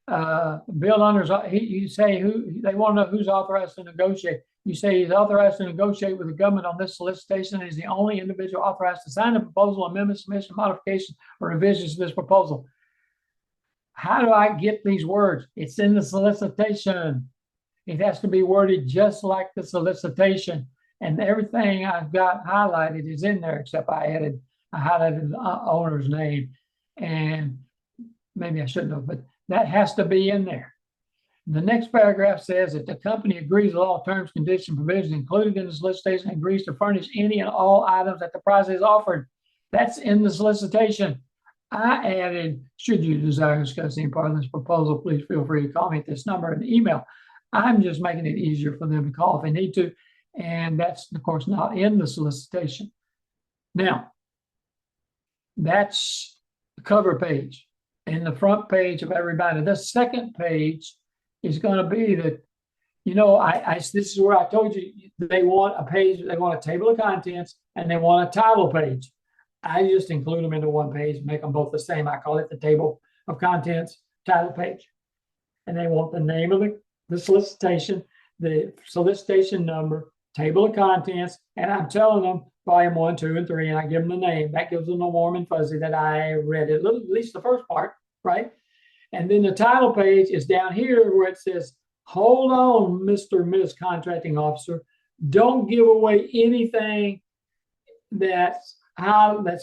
bill owners, you say they want to know who's authorized to negotiate. You say he's authorized to negotiate with the government on this solicitation and is the only individual authorized to sign the proposal, amendment, submission, modification, or revisions to this proposal. How do I get these words? It's in the solicitation. It has to be worded just like the solicitation. And everything I've got highlighted is in there, except I highlighted the owner's name. And maybe I shouldn't have, but that has to be in there. The next paragraph says that the company agrees with all terms, conditions, provisions included in the solicitation and agrees to furnish any and all items that the price is offered. That's in the solicitation. I added, should you desire to discuss any part of this proposal, please feel free to call me at this number and email. I'm just making it easier for them to call if they need to. And that's, of course, not in the solicitation. Now, that's the cover page and the front page of every binder. The second page is going to be that, this is where I told you they want a page, they want a table of contents, and they want a title page. I just include them into one page, make them both the same. I call it the table of contents title page. And they want the name of the solicitation, the solicitation number, table of contents, and I'm telling them volume 1, 2, and 3, and I give them the name. That gives them the warm and fuzzy that I read it, at least the first part, right? And then the title page is down here where it says, hold on, Mr. and Ms. Contracting Officer. Don't give away anything that's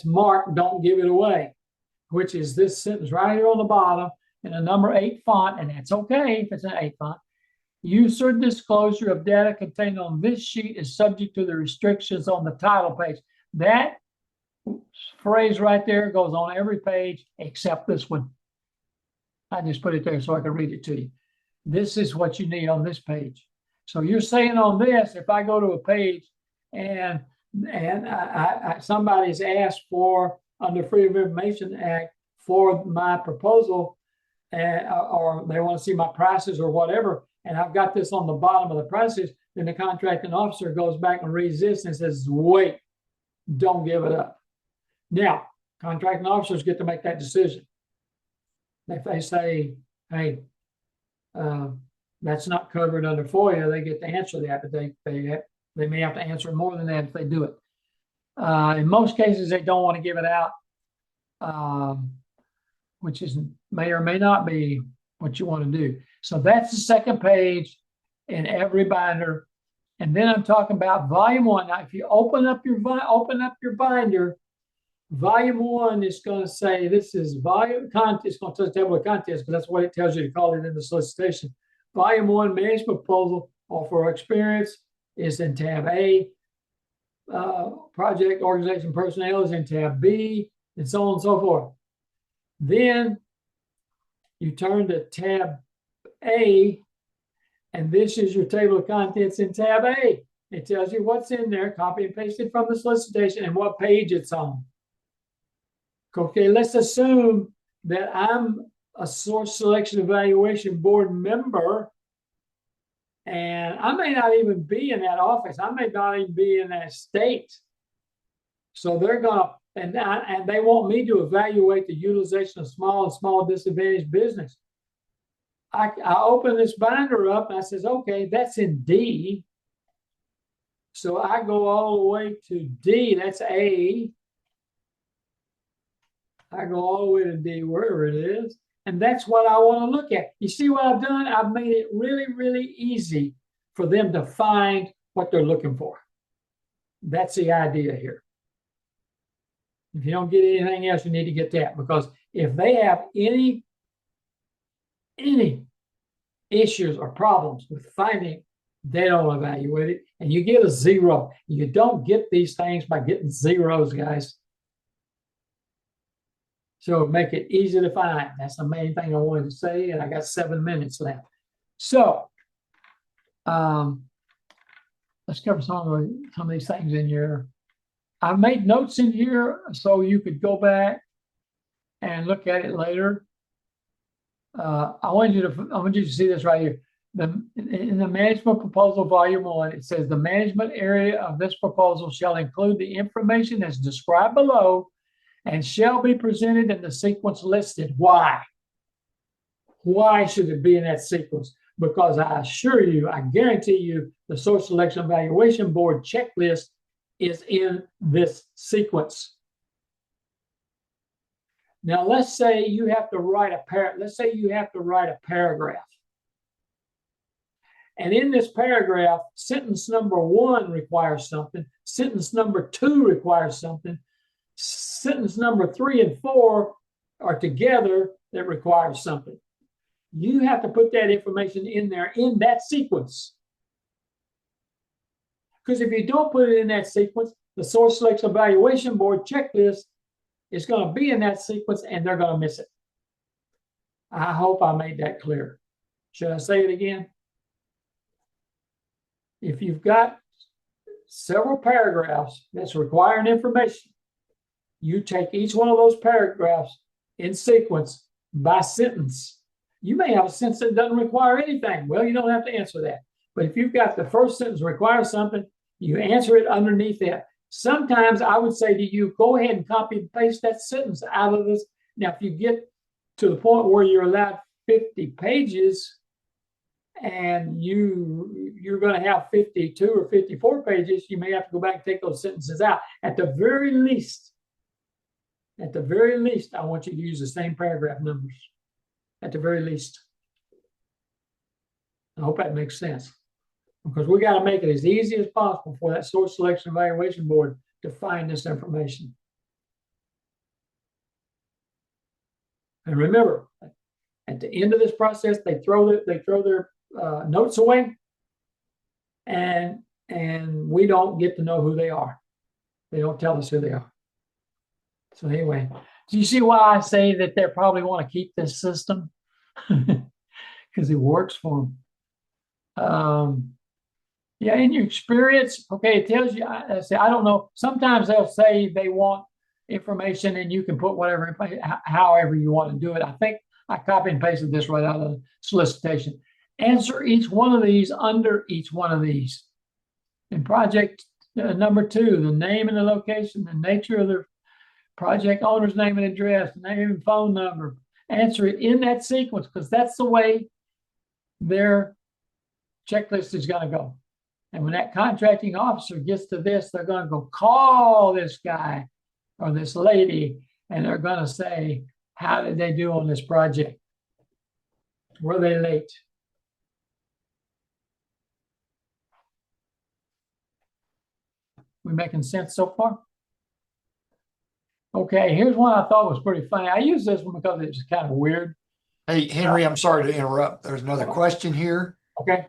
marked, don't give it away, which is this sentence right here on the bottom in a number 8 font, and that's okay if it's an 8 font. Use or disclosure of data contained on this sheet is subject to the restrictions on the title page. That phrase right there goes on every page except this one. I just put it there so I can read it to you. This is what you need on this page. So you're saying on this, if I go to a page and somebody's asked for, under Freedom of Information Act, for my proposal, or they want to see my prices or whatever, and I've got this on the bottom of the prices, then the contracting officer goes back and reads this and says, wait, don't give it up. Now, contracting officers get to make that decision. If they say, hey, that's not covered under FOIA, they get to answer that, but they may have to answer more than that if they do it. In most cases, they don't want to give it out, which may or may not be what you want to do. So that's the second page in every binder. And then I'm talking about volume 1. Now, if you open up your binder, volume 1 is going to say this is volume content. It's going to tell the table of contents because that's what it tells you to call it in the solicitation. Volume 1 management proposal offer experience is in tab A. Project organization personnel is in tab B, and so on and so forth. Then you turn to tab A, and this is your table of contents in tab A. It tells you what's in there, copy and pasted from the solicitation, and what page it's on. Okay, let's assume that I'm a source selection evaluation board member, and I may not even be in that office. I may not even be in that state. So they're going to, and they want me to evaluate the utilization of small disadvantaged business. I open this binder up and I says, okay, that's in D. So I go all the way to D, that's A. I go all the way to D, wherever it is. And that's what I want to look at. You see what I've done? I've made it really, really easy for them to find what they're looking for. That's the idea here. If you don't get anything else, you need to get that, because if they have any issues or problems with finding, they don't evaluate it, and you get a 0. You don't get these things by getting zeros, guys. So make it easy to find. That's the main thing I wanted to say, and I got 7 minutes left. So let's cover some of these things in here. I made notes in here so you could go back and look at it later. I want you to see this right here. In the management proposal, volume 1, it says the management area of this proposal shall include the information as described below and shall be presented in the sequence listed. Why? Why should it be in that sequence? Because I assure you, I guarantee you, the Source Selection Evaluation Board checklist is in this sequence. Now, let's say you have to write a paragraph. And in this paragraph, sentence number 1 requires something. Sentence number 2 requires something. Sentence number 3 and 4 are together that requires something. You have to put that information in there in that sequence. Because if you don't put it in that sequence, the Source Selection Evaluation Board checklist is going to be in that sequence and they're going to miss it. I hope I made that clear. Should I say it again? If you've got several paragraphs that's requiring information, you take each one of those paragraphs in sequence by sentence. You may have a sentence that doesn't require anything. Well, you don't have to answer that. But if you've got the first sentence requires something, you answer it underneath that. Sometimes I would say to you, go ahead and copy and paste that sentence out of this. Now, if you get to the point where you're allowed 50 pages and you're going to have 52 or 54 pages, you may have to go back and take those sentences out. At the very least, I want you to use the same paragraph numbers. At the very least. I hope that makes sense. Because we got to make it as easy as possible for that source selection evaluation board to find this information. And remember, at the end of this process, they throw their notes away, and we don't get to know who they are. They don't tell us who they are. So anyway, do you see why I say that they probably want to keep this system? Because it works for them. Yeah, in your experience, okay, it tells you. I don't know. Sometimes they'll say they want information, and you can put whatever, however you want to do it. I think I copy and pasted this right out of the solicitation. Answer each one of these under each one of these. In project number 2, the name and the location, the nature of the project owner's name and address, name and phone number. Answer it in that sequence, because that's the way their checklist is going to go. And when that contracting officer gets to this, they're going to go call this guy or this lady, and they're going to say, how did they do on this project? Were they late? We making sense so far? Okay, here's one I thought was pretty funny. I use this one because it's kind of weird. Hey, Henry, I'm sorry to interrupt. There's another question here. Okay.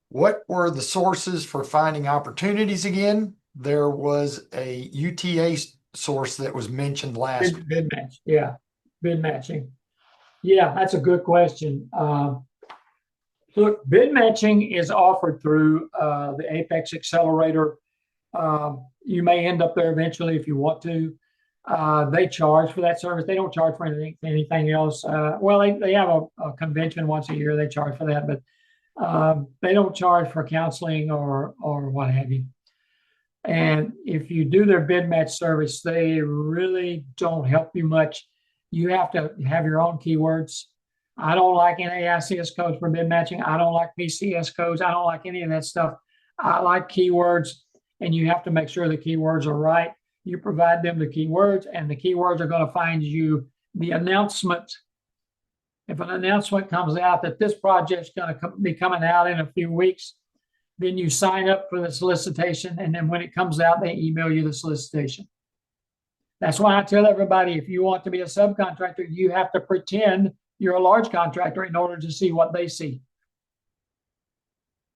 What were the sources for finding opportunities again? There was a UTA source that was mentioned last. Bid match. Yeah. Bid matching. Yeah, that's a good question. Look, bid matching is offered through the APEX Accelerator. You may end up there eventually if you want to. They charge for that service. They don't charge for anything else. Well, they have a convention once a year. They charge for that, but they don't charge for counseling or what have you. And if you do their bid match service, they really don't help you much. You have to have your own keywords. I don't like NAICS codes for bid matching. I don't like PCS codes. I don't like any of that stuff. I like keywords, and you have to make sure the keywords are right. You provide them the keywords, and the keywords are going to find you the announcement. If an announcement comes out that this project's going to be coming out in a few weeks, then you sign up for the solicitation, and then when it comes out, they email you the solicitation. That's why I tell everybody, if you want to be a subcontractor, you have to pretend you're a large contractor in order to see what they see.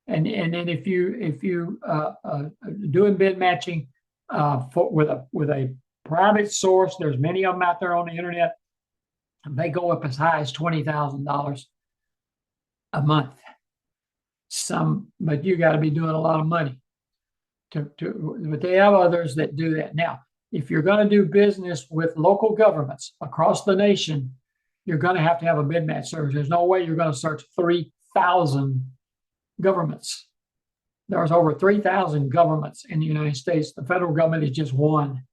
And then if you doing bid matching with a private source, there's many of them out there on the internet. They go up as high as $20,000 a month. But you got to be doing a lot of money. But they have others that do that. Now, if you're going to do business with local governments across the nation, you're going to have a bid match service. There's no way you're going to search 3,000 governments. There's over 3,000 governments in the United States. The federal government is just one.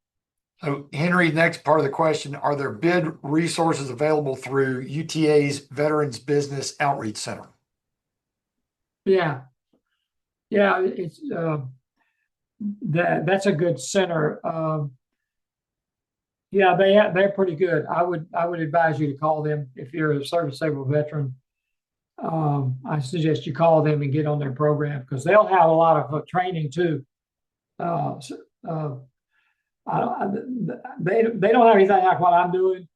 So, Henry, next part of the question, are there bid resources available through UTA's Veterans Business Outreach Center? Yeah. It's that's a good center. Yeah, they're pretty good. I would advise you to call them if you're a service-able veteran. I suggest you call them and get on their program because they'll have a lot of training too. They don't have anything like what I'm doing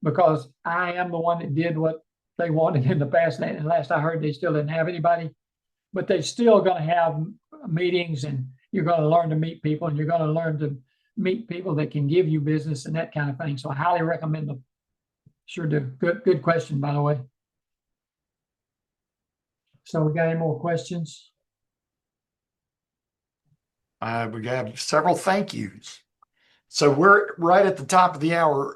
because I am the one that did what they wanted in the past. And last I heard, they still didn't have anybody, but they're still going to have meetings, and you're going to learn to meet people, and you're going to learn to meet people that can give you business and that kind of thing. So I highly recommend them. Sure do. Good question, by the way. So we got any more questions? We got several thank yous. So we're right at the top of the hour.